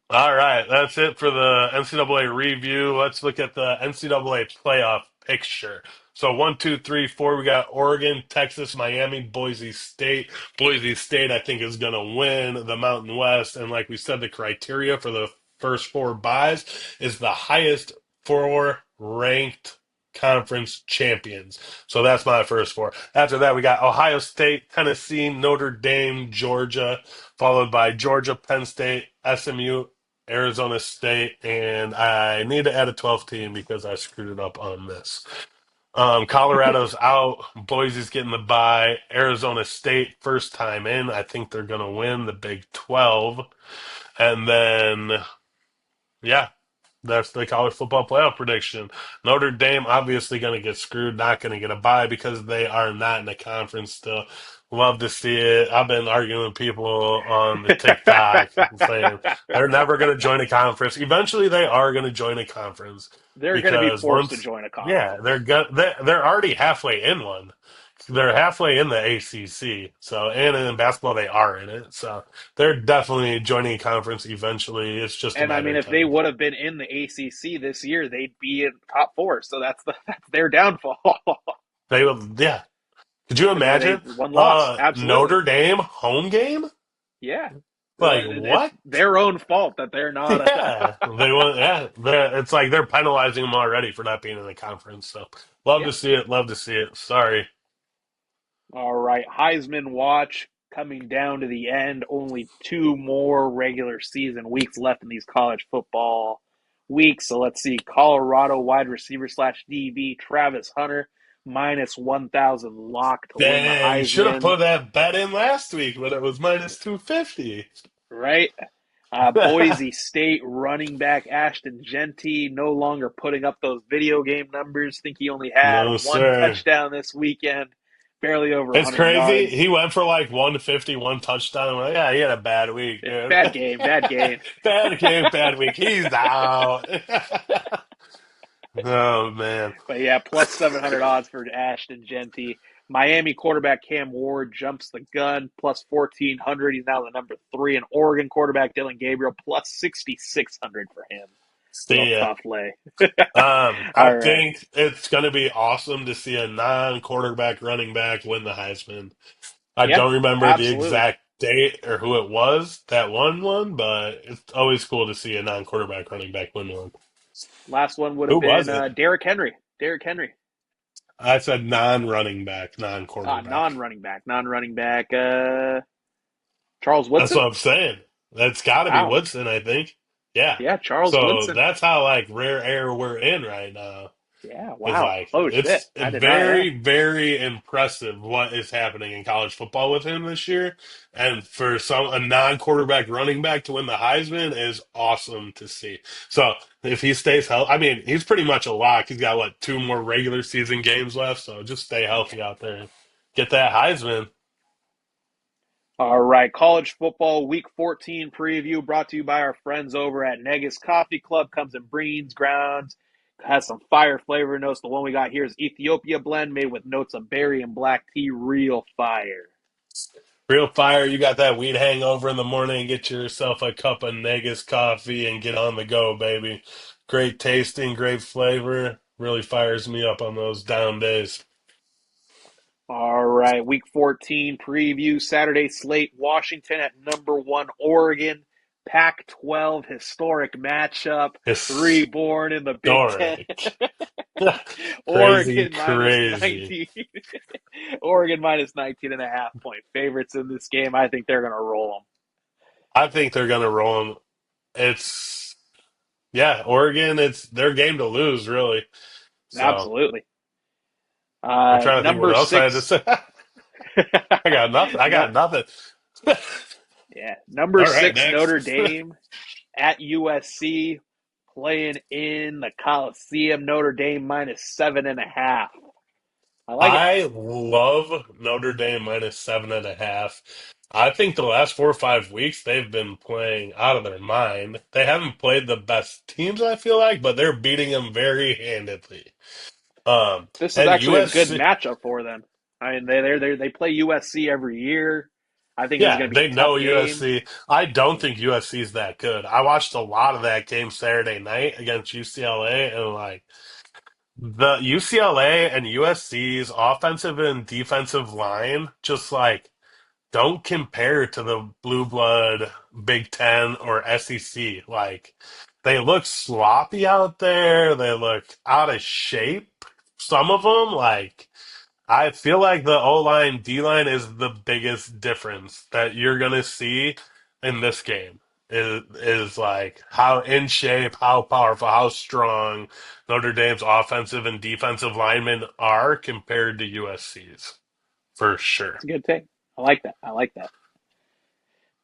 All right, that's it for the NCAA review. Let's look at the NCAA playoff picture. So 1, 2, 3, 4. We got Oregon, Texas, Miami, Boise State. Boise State, I think, is going to win the Mountain West. And like we said, the criteria for the first four buys is the highest four ranked. conference champions. So that's my first four. After that, we got Ohio State, Tennessee, Notre Dame, Georgia, followed by Georgia, Penn State, SMU, Arizona State, and I need to add a 12th team because I screwed it up on this. Colorado's out. Boise's getting the bye. Arizona State, first time in. I think they're going to win the Big 12. And then, yeah, that's the college football playoff prediction. Notre Dame obviously going to get screwed, not going to get a bye because they are not in the conference still. Love to see it. I've been arguing with people on the TikTok saying they're never going to join a conference. Eventually, they are going to join a conference They're going to be because forced to once, join a yeah, conference. they're already halfway in one. They're halfway in the ACC. So, and in basketball, they are in it. So, they're definitely joining a conference eventually. It's just a And I matter mean, of if they time. would have been in the ACC this year, they'd be in top four. So that's their downfall. They will, yeah. Could you Because they imagine one loss. Absolutely. Notre Dame home game? Yeah. Like It's what? their own fault that they're not. Yeah, they want. Yeah, it's like they're penalizing them already for not being in the conference. So love Yeah. to see it. Love to see it. Sorry. All right. Heisman watch coming down to the end. Only two more regular season weeks left in these college football weeks. So let's see. Colorado wide receiver slash DB Travis Hunter minus 1,000 lock to win the Dang, should have Heisman. put that bet in last week when it was minus 250. Right? Boise State running back Ashton Genty no longer putting up those video game numbers. Think he only had No, one sir. touchdown this weekend, barely over It's 100 crazy. yards. He went for like 150, one touchdown. I'm like, yeah, he had a bad week, dude. Bad game, bad game. Bad game, bad week. He's out. Oh man. But yeah, plus 700 odds for Ashton Genty. Miami quarterback Cam Ward jumps the gun, plus 1,400. He's now the number three. And Oregon quarterback Dylan Gabriel, plus 6,600 for him. Little See ya. tough lay. I All right. think it's going to be awesome to see a non-quarterback running back win the Heisman. I Yeah, don't remember the absolutely. exact date or who it was that won one, but it's always cool to see a non-quarterback running back win one. Last one would Who have was been it? Derrick Henry. Derrick Henry. I said non-running back, non-quarterback. Non-running back. Non-running back. Charles That's Woodson. what I'm saying. That's got to be Wow. Woodson, I think. Yeah. Yeah, Charles So Woodson. that's how like rare air we're in right now. Yeah. Is Wow. like Oh shit. it's I did not. Yeah. very, very impressive what is happening in college football with him this year. And for some a non-quarterback running back to win the Heisman is awesome to see. So if he stays healthy, I mean, he's pretty much a lock. He's got what, two more regular season games left, so just stay healthy out there and get that Heisman. All right, college football week 14 preview brought to you by our friends over at Negus Coffee Club. Comes in beans, grounds, has some fire flavor notes. The one we got here is Ethiopia blend made with notes of berry and black tea, real fire. Real fire, you got that weed hangover in the morning, get yourself a cup of Negus coffee and get on the go, baby. Great tasting, great flavor. Really fires me up on those down days. All right, week 14 preview Saturday slate Washington at number one Oregon. Pac 12 historic matchup, reborn in the Big Ten. Historic. Crazy, Oregon minus crazy. 19. Oregon minus 19 and a half point favorites in this game. I think they're going to roll I think they're gonna roll them. It's yeah, Oregon. It's their game to lose, really. them. So Absolutely. I'm trying to think what Number else I had to six. say. I got nothing. I no, got nothing. yeah. Number All right, six, next. Notre Dame at USC playing in the Coliseum. Notre Dame minus 7.5. I like it. I love Notre Dame minus 7.5. I think the last 4 or 5 weeks they've been playing out of their mind. They haven't played the best teams, I feel like, but they're beating them very handedly. This is And actually a good USC, matchup for them. I mean, they play USC every year. I think this is yeah, going to be they a tough know game. USC. I don't think USC is that good. I watched a lot of that game Saturday night against UCLA, and like the UCLA and USC's offensive and defensive line just like don't compare to the blue blood Big Ten or SEC. Like they look sloppy out there. They look out of shape. some of them, like I feel like the O line, D line is the biggest difference that you're gonna see in this game. Is like how in shape, how powerful, how strong Notre Dame's offensive and defensive linemen are compared to USC's, for sure. It's a good take. I like that. I like that.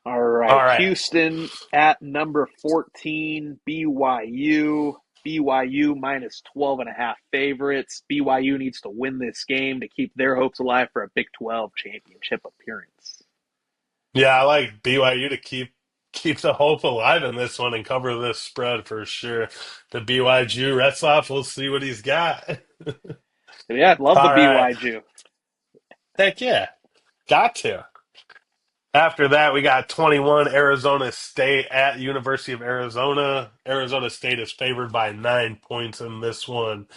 All All right. right. Houston at number 14, BYU. BYU minus 12 and a half favorites. BYU needs to win this game to keep their hopes alive for a Big 12 championship appearance. Yeah, I like BYU to keep the hope alive in this one and cover this spread for sure. The BYU Retzloff, we'll see what he's got. Yeah, I love the All right. BYU. Heck yeah. Got to. After that, we got 21 Arizona State at University of Arizona. Arizona State is favored by 9 points in this one.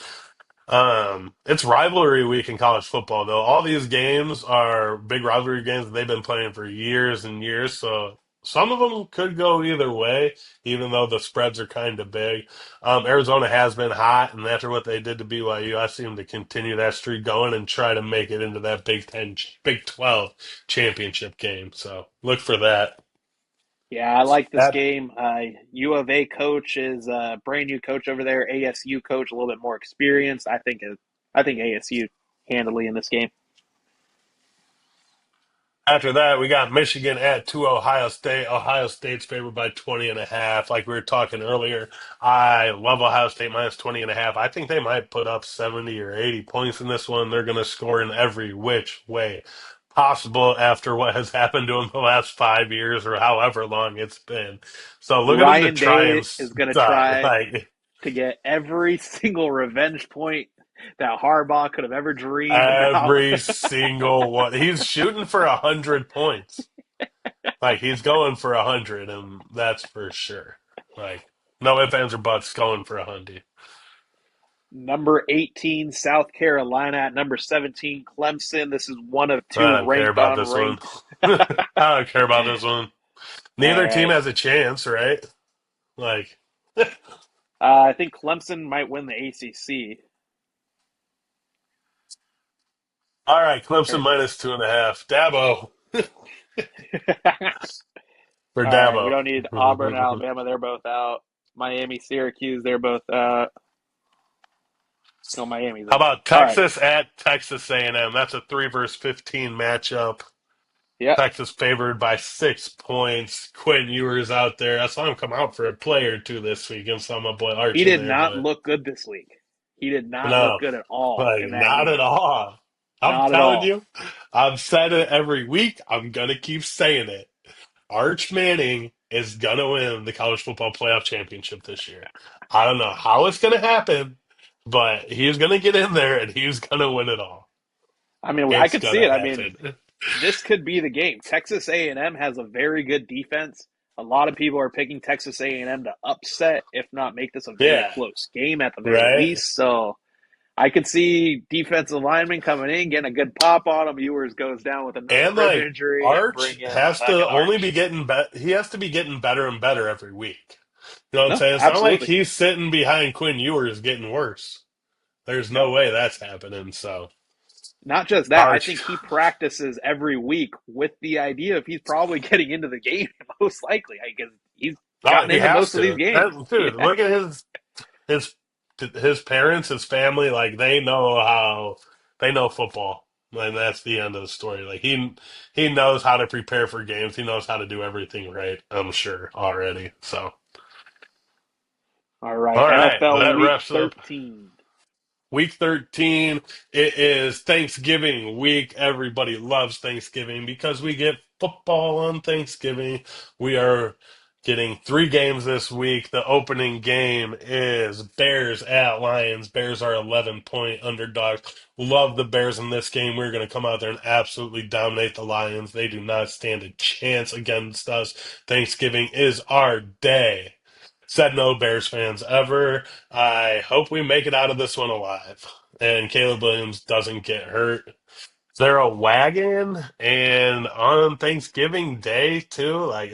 It's rivalry week in college football, though. All these games are big rivalry games that they've been playing for years and years. So some of them could go either way, even though the spreads are kind of big. Arizona has been hot, and after what they did to BYU, I see them to continue that streak going and try to make it into that Big Ten, Big 12 championship game. So look for that. Yeah, I like this That game. U of A coach is a brand new coach over there. ASU coach a little bit more experienced. I think ASU handily in this game. After that, we got Michigan at to Ohio State. Ohio State's favored by 20 and a half. Like we were talking earlier, I love Ohio State minus 20 and a half. I think they might put up 70 or 80 points in this one. They're going to score in every which way possible after what has happened to them the last 5 years or however long it's been. So look at them to Ryan try Day and is going to try like to get every single revenge point that Harbaugh could have ever dreamed about. every single one. He's shooting for 100 points. Like he's going for 100, and that's for sure. Like no ifs, ands, or buts going for 100. Number 18, South Carolina at number 17, Clemson. This is one of I two don't care ranked about this one. unranked. I don't care about this one. All Neither team right. has a chance, right? Like, I think Clemson might win the ACC. all right, Clemson Or- minus 2.5. Dabo for All right. We Dabo. don't need Auburn, Alabama. They're both out. Miami, Syracuse. They're both out. No, Miami's How in. about All right. Texas at Texas A&M? That's a 3 versus 15 matchup. Yep. Texas favored by 6 points. Quinn Ewers out there. I saw him come out for a play or two this week, and saw my boy Arch He in did there, not but look good this week. He did not look no, good at all like in that not at game. all. I'm Not at telling all. you, I've said it every week. I'm gonna keep saying it. Arch Manning is gonna win the college football playoff championship this year. I don't know how it's gonna happen, but he's gonna get in there and he's gonna win it all. I mean, I It's could see gonna it. I mean, happen. this could be the game. Texas A&M has a very good defense. A lot of people are picking Texas A&M to upset, if not make this a very Yeah, close game at the very right. least. So I could see defensive linemen coming in, getting a good pop on them. Ewers goes down with another And rib like injury, and bring Arch in has to fucking only be Arch. getting he has to be getting better and better every week. You know what I'm No, saying? It's not like absolutely. he's sitting behind Quinn Ewers getting worse. There's no No, way that's happening. So not just that. I Arch, think he practices every week with the idea of he's probably getting into the game, most likely, because he's oh, gotten he into has most of these to. games. Dude, Yeah. look at his his parents, his family. Like they know football, and that's the end of the story. Like he knows how to prepare for games. He knows how to do everything right. I'm sure already. So All right, all right, well, NFL that Week wraps up. 13. Week 13, it is Thanksgiving week. Everybody loves Thanksgiving because we get football on Thanksgiving. We are getting 3 games this week. The opening game is Bears at Lions. Bears are 11-point underdogs. Love the Bears in this game. We're going to come out there and absolutely dominate the Lions. They do not stand a chance against us. Thanksgiving is our day. Said no Bears fans ever. I hope we make it out of this one alive and Caleb Williams doesn't get hurt. They're a wagon, and on Thanksgiving Day too. Like,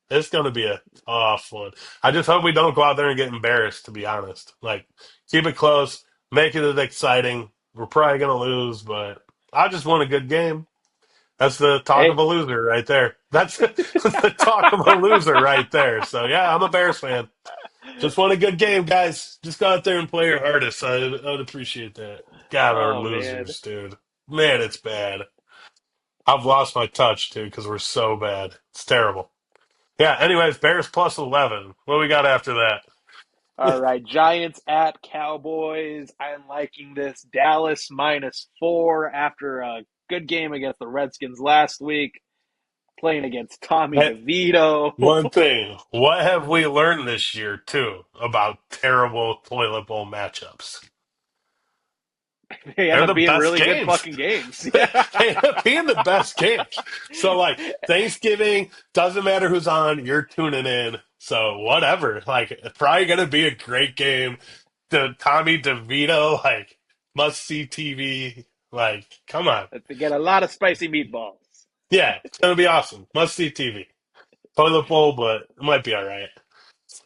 it's gonna be a tough one. I just hope we don't go out there and get embarrassed. To be honest, like, keep it close. making it exciting. We're probably gonna lose, but I just want a good game. That's the talk of Hey, a loser right there. That's the talk of a loser right there. So yeah, I'm a Bears fan. Just want a good game, guys. Just go out there and play your hardest. I'd appreciate that. God, our oh man. losers, dude. Man, it's bad. I've lost my touch, too, because we're so bad. It's terrible. Yeah, anyways, Bears plus 11. What we got after that? All right, Giants at Cowboys. I'm liking this. Dallas -4 after a good game against the Redskins last week, playing against Tommy Hey, DeVito. one thing. What have we learned this year, too, about terrible toilet bowl matchups? They end They're up the being best really good games. fucking games. They Yeah. end up being the best games. So, like, Thanksgiving, doesn't matter who's on, you're tuning in. So, whatever. Like, it's probably going to be a great game. The Tommy DeVito, like, must see TV. Like, come on. They get a lot of spicy meatballs. Yeah, it's going to be awesome. Must see TV. Toilet bowl, but it might be all right.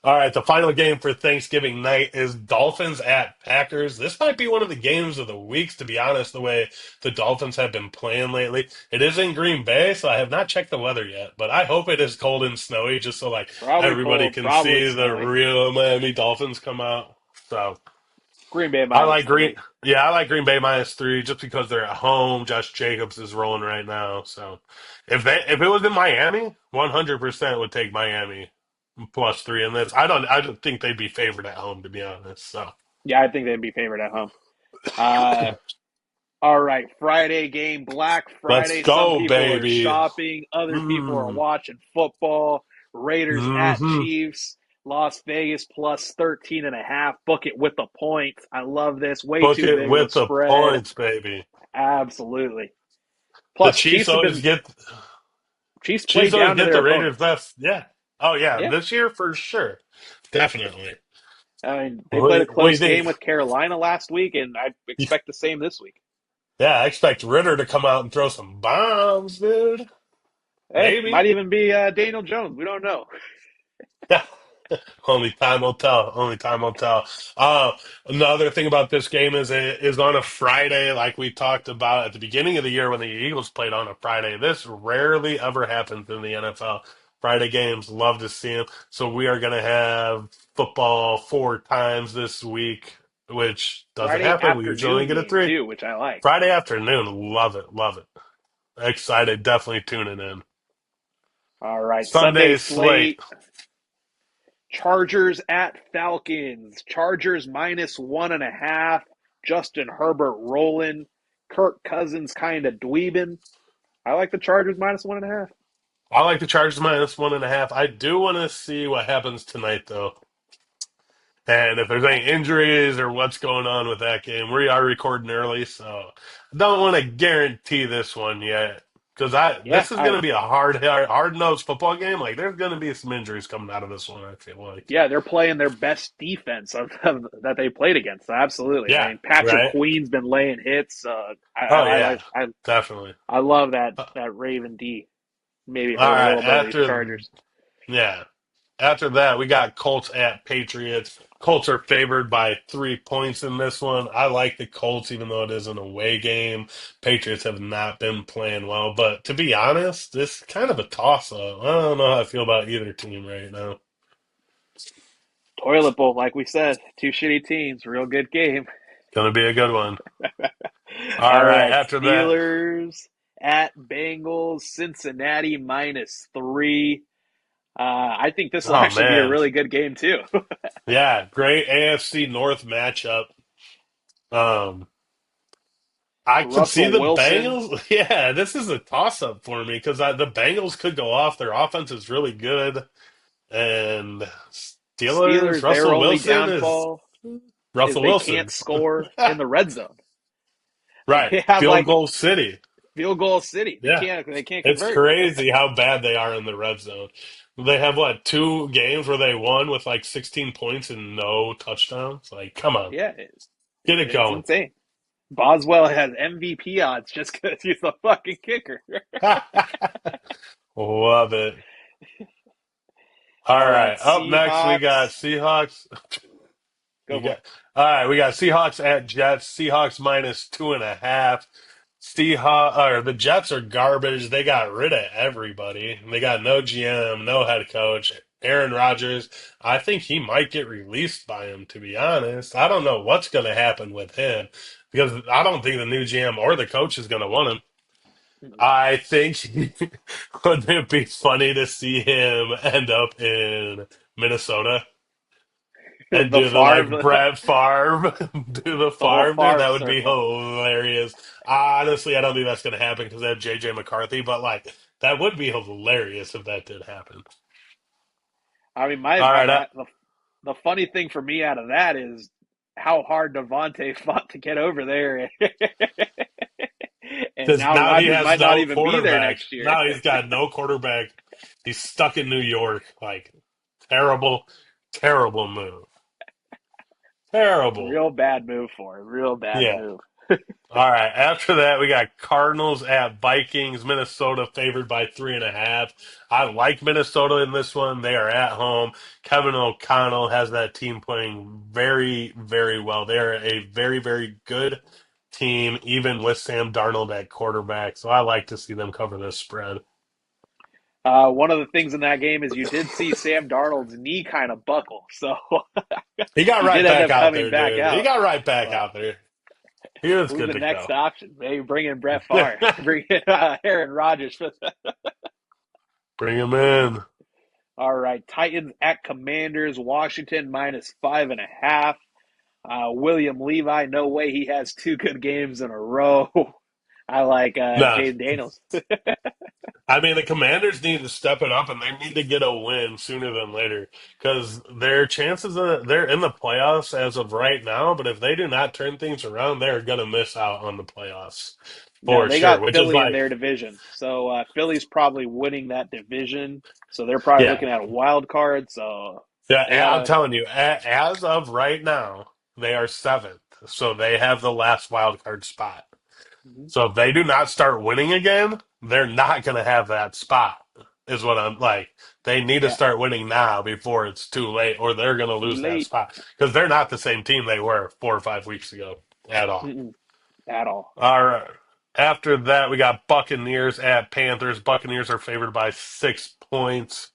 All right, the final game for Thanksgiving night is Dolphins at Packers. This might be one of the games of the weeks, to be honest, the way the Dolphins have been playing lately. It is in Green Bay, so I have not checked the weather yet, but I hope it is cold and snowy just so like Probably everybody cold, can probably see the snowy. real Miami Dolphins come out. So Green Bay I like Green. -3. Yeah, I like Green Bay -3 just because they're at home. Josh Jacobs is rolling right now. So if it was in Miami, 100% would take Miami +3 in this. I don't think they'd be favored at home to be honest. So Yeah, I think they'd be favored at home. Uh, all right, Friday game, Black let's Friday. Some go, people are baby. shopping, other people are Mm. watching football. Raiders at Hmm. Chiefs. Las Vegas +13.5. Book it with the points. I love this. Way Book too it big of a with the spread. points, baby. Absolutely. The Plus, Chiefs always get Chiefs play Chiefs always down to get their the Raiders opponents. best. Yeah. Oh yeah, Yeah, this year for sure, definitely. I mean they played a What do you close think? game with Carolina last week, and I expect the same this week. Yeah, I expect Ritter to come out and throw some bombs, dude. Hey, might Maybe. even be Daniel Jones. We don't know. Yeah. Only time will tell. Only time will tell. Uh, Another thing about this game is it is on a Friday, like we talked about at the beginning of the year when the Eagles played on a Friday. This rarely ever happens in the NFL. Friday games, love to see them. So we are going to have football 4 times this week, which doesn't Friday happen. We usually only afternoon get a game three. too, which I like. Friday afternoon, love it, love it. Excited, definitely tuning in. All right, Sunday Sunday slate. slate. Chargers at Falcons. Chargers -1.5. Justin Herbert rolling. Kirk Cousins kind of dweebing. I like the Chargers -1.5. I like the Chargers -1.5. I do want to see what happens tonight, though. And if there's any injuries or what's going on with that game, we are recording early, so I don't want to guarantee this one yet. Because Yeah, this is going to be a hard nosed football game. Like there's going to be some injuries coming out of this one. I feel like, they're playing their best defense that they played against. So absolutely. I yeah, mean, Patrick right. Queen's been laying hits. Oh yeah, definitely. I love Uh, that Raven D. Maybe all hurt a right, little bit of these Chargers. yeah, after that we got Colts at Patriots. Colts are favored by 3 points in this one. I like the Colts, even though it is an away game. Patriots have not been playing well, but to be honest, this is kind of a toss-up. I don't know how I feel about either team right now. Toilet bowl, like we said, two shitty teams, real good game. Gonna be a good one. All All right, right, after that, Steelers at Bengals, Cincinnati -3. I think this will oh actually be a man, really good game too. yeah, great AFC North matchup. Um, I could see Russell the Wilson, Bengals. Yeah, this is a toss-up for me because the Bengals could go off. Their offense is really good, and Steelers. Steelers, their Russell only Wilson is downfall is Russell they can't Wilson. score in the red zone. Right, They have field like goal city. field goal city. Yeah, They can't it's convert. crazy how bad they are in the red zone. They have what 2 games where they won with like 16 points and no touchdowns. Like, come on, Yeah, get it it's going. insane. Boswell has MVP odds just because he's a fucking kicker. Love it. All All right, right, up next we got Seahawks. Seahawks. Go You for it. got all right. We got Seahawks at Jets. Seahawks minus 2.5. The Jets are garbage. They got rid of everybody. They got no GM, no head coach. Aaron Rodgers, I think he might get released by him, to be honest. I don't know what's going to happen with him because I don't think the new GM or the coach is going to want him. I think wouldn't it be funny to see him end up in Minnesota and The do the like Favre, Brett Favre, do the the whole Favre dude? Favre That would be circle. hilarious. Honestly, I don't think that's going to happen because they have JJ McCarthy, but like that would be hilarious if that did happen. I mean, All right, the funny thing for me out of that is how hard Devontae fought to get over there, and because now now he Rodgers has might not no even be there quarterback. next year. Now he's got no quarterback. He's stuck in New York. Like terrible, terrible move. Terrible. Real bad move for him. Real bad Yeah. move. All right. After that, we got Cardinals at Vikings. Minnesota favored by 3.5. I like Minnesota in this one. They are at home. Kevin O'Connell has that team playing very, very well. They are a very, very good team, even with Sam Darnold at quarterback. So I like to see them cover this spread. One of the things in that game is you did see Sam Darnold's knee kind of buckle, so He got he did right end back up out coming there, back dude. He out. got right back But out there. He was who's good the to next go. option? Maybe bring in Brett Favre, bring in Aaron Rodgers. Bring him in. All right, Titans at Commanders. Washington minus 5.5. William Levi, no way he has two good games in a row. I like No, Jaden Daniels. I mean, the Commanders need to step it up and they need to get a win sooner than later because their chances of they're in the playoffs as of right now. But if they do not turn things around, they're gonna miss out on the playoffs No, for they sure. got Which is Philly in like, their division, so Philly's probably winning that division. So they're probably yeah, looking at a wild card. So yeah. they And I'm gotta. telling you, as of right now, they are seventh, so they have the last wild card spot. Mhm. So if they do not start winning again, they're not going to have that spot, is what I'm like. They need to Yeah, start winning now before it's too late, or they're going to too lose that late. spot because they're not the same team they were 4 or 5 weeks ago at all. Mm-mm, at all. All right. After that, we got Buccaneers at Panthers. Buccaneers are favored by 6 points.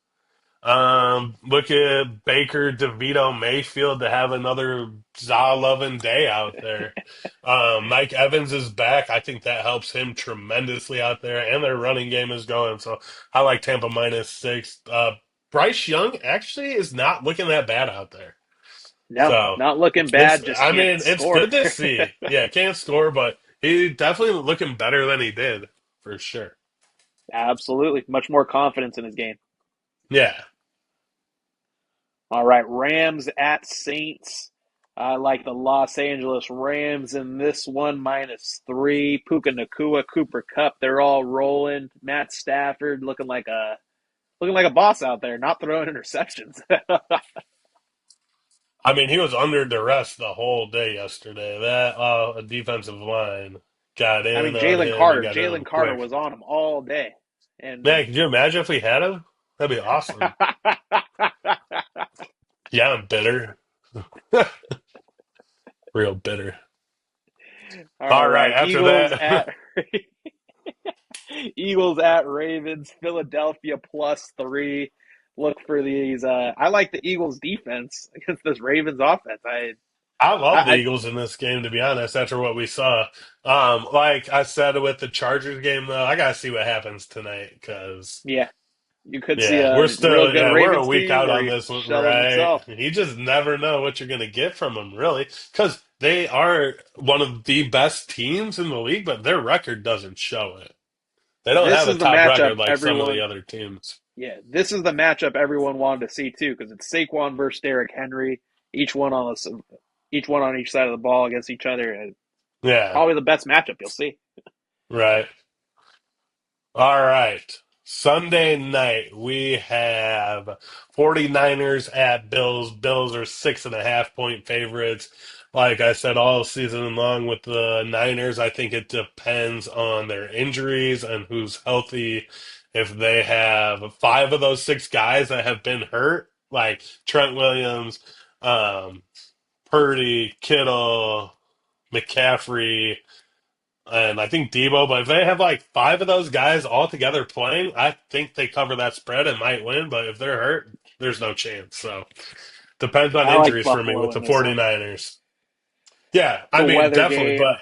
Look at Baker, DeVito, Mayfield to have another za loving day out there. Mike Evans is back. I think that helps him tremendously out there, and their running game is going. So I like Tampa minus 6. Bryce Young actually is not looking that bad out there. No, So not looking it's, bad. Just I can't mean, it's score. good to see. Yeah, can't score, but he definitely looking better than he did for sure. Absolutely, much more confidence in his game. Yeah. All right, Rams at Saints. I like the Los Angeles Rams in this one minus 3. Puka Nakua, Cooper Cup, they're all rolling. Matt Stafford looking like a boss out there, not throwing interceptions. I mean, he was under duress the whole day yesterday. That defensive line got I in mean, on Jalen him and Carter, got Jalen him Carter quick. was on him all day, Man, and could you imagine if we had him? That'd be awesome. Yeah, I'm bitter. Real bitter. all All right, right, after that, Eagles at Ravens, Philadelphia plus 3. Look for these. I like the Eagles defense against this Ravens offense. I love the I Eagles in this game, to be honest, after what we saw. Like I said with the Chargers game, though, I gotta see what happens tonight because yeah, you could see yeah, a real good we're a Ravens week team out or on he this one, shelling right? himself. You just never know what you're gonna get from them, really, because they are one of the best teams in the league, but their record doesn't show it. They don't This have a is the top matchup record like some of the everyone. other teams. Yeah, this is the matchup everyone wanted to see too, because it's Saquon versus Derrick Henry, each one on each one on each side of the ball against each other. And Yeah, probably the best matchup you'll see. right. All right. Sunday night, we have 49ers at Bills. Bills are 6.5 point favorites. Like I said, all season long with the Niners, I think it depends on their injuries and who's healthy. If they have 5 of those 6 guys that have been hurt, like Trent Williams, um, Purdy, Kittle, McCaffrey, and I think Debo. But if they have like five of those guys all together playing, I think they cover that spread and might win. But if they're hurt, there's no chance. So depends on I like injuries for me Buffalo with in the this one. 49ers. Yeah, It's I a mean, weather definitely. game.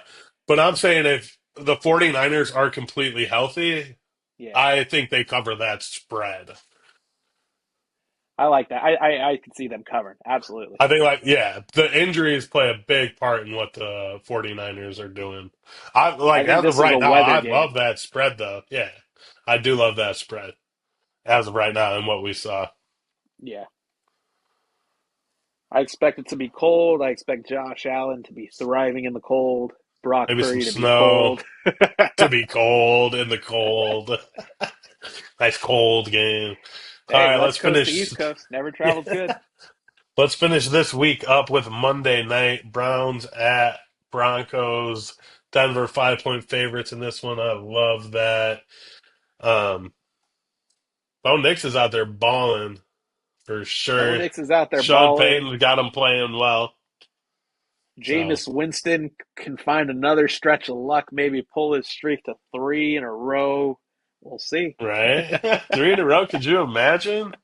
But I'm saying if the 49ers are completely healthy, Yeah, I think they cover that spread. I like that. I can see them covering. Absolutely. I think, like, yeah, the injuries play a big part in what the 49ers are doing. I I like think as of this is a right now, weather I game. love that spread though. Yeah, I do love that spread as of right now and what we saw. Yeah. I expect it to be cold. I expect Josh Allen to be thriving in the cold. Brock Maybe some Purdy to be snow cold. to be cold in the cold. Nice cold game. All Hey, right, let's West Coast to finish. East Coast. Never Yeah, travels good. let's finish this week up with Monday night Browns at Broncos. Denver 5-point favorites in this one. I love that. Um, Bo Nix is out there balling for Bo sure. Nix is out there Sean balling. Payton's got him playing well. So, Jameis Winston can find another stretch of luck, maybe pull his streak to three in a row. We'll see. right? Three in a row. Could you imagine?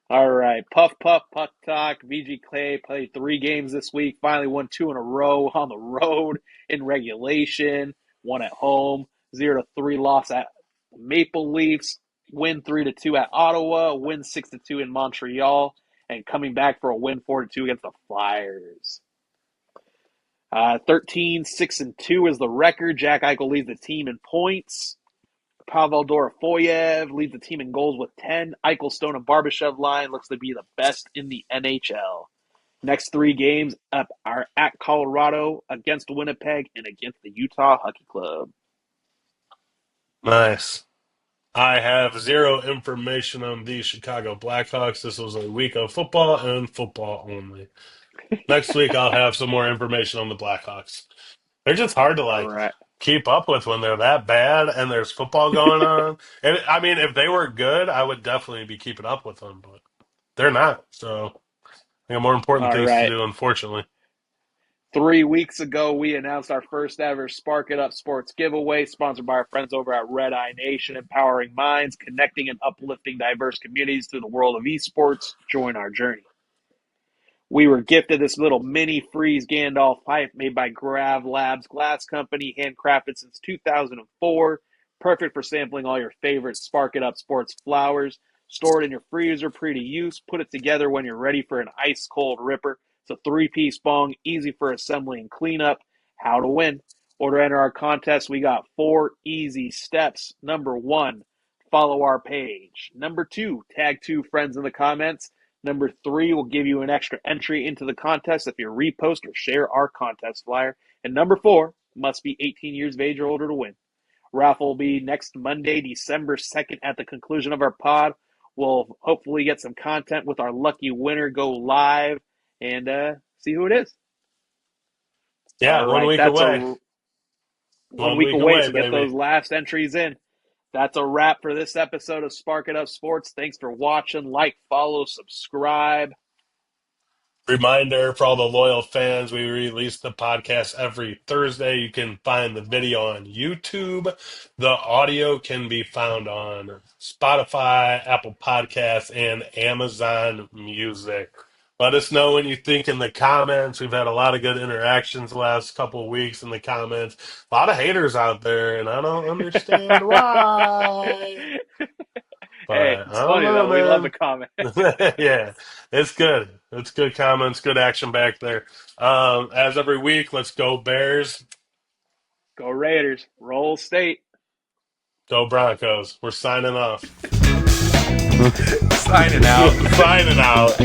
All right. Puff Puff Puck Talk. VG Clay played 3 games this week. Finally won 2 in a row on the road in regulation. One at home. 0-3 loss at Maple Leafs. Win 3-2 at Ottawa. Win 6-2 in Montreal. And coming back for a win 4-2 against the Flyers. 13-6-2 is the record. Jack Eichel leads the team in points. Pavel Dorofoyev leads the team in goals with 10. Eichel, Stone, and Barbashev line looks to be the best in the NHL. Next 3 games up are at Colorado, against Winnipeg, and against the Utah Hockey Club. Nice. I have zero information on the Chicago Blackhawks. This was a week of football and football only. Next week, I'll have some more information on the Blackhawks. They're just hard to All like right. keep up with when they're that bad and there's football going on. And I mean, if they were good, I would definitely be keeping up with them, but they're not. So I got more important All things to right. do, unfortunately. 3 weeks ago, we announced our first ever Spark It Up Sports giveaway, sponsored by our friends over at Red Eye Nation, empowering minds, connecting and uplifting diverse communities through the world of esports. Join our journey. We were gifted this little mini freeze Gandalf pipe made by Grav Labs Glass Company, handcrafted since 2004. Perfect for sampling all your favorite Spark It Up Sports flowers. Store it in your freezer, pre to use. Put it together when you're ready for an ice cold ripper. It's a 3-piece bong, easy for assembly and cleanup. How to win. Order enter our contest. We got 4 easy steps. Number 1, follow our page. Number 2, tag 2 friends in the comments. Number 3 will give you an extra entry into the contest if you repost or share our contest flyer. And number 4, must be 18 years of age or older to win. Raffle will be next Monday, December 2nd at the conclusion of our pod. We'll hopefully get some content with our lucky winner, go live, and see who it is. All Yeah, one right, week that's away. a 1 One week week away, away, so get baby. those last entries in. That's a wrap for this episode of Spark It Up Sports. Thanks for watching. Like, follow, subscribe. Reminder for all the loyal fans, we release the podcast every Thursday. You can find the video on YouTube. The audio can be found on Spotify, Apple Podcasts, and Amazon Music. Let us know what you think in the comments. We've had a lot of good interactions the last couple of weeks in the comments. A lot of haters out there, and I don't understand why. Hey, But I it's don't funny know, though. We love the man. comment. Yeah, it's good. It's good comments, good action back there. As every week, let's go Bears, Go Raiders. Roll State. go Broncos. We're signing off. Signing out. Signing out.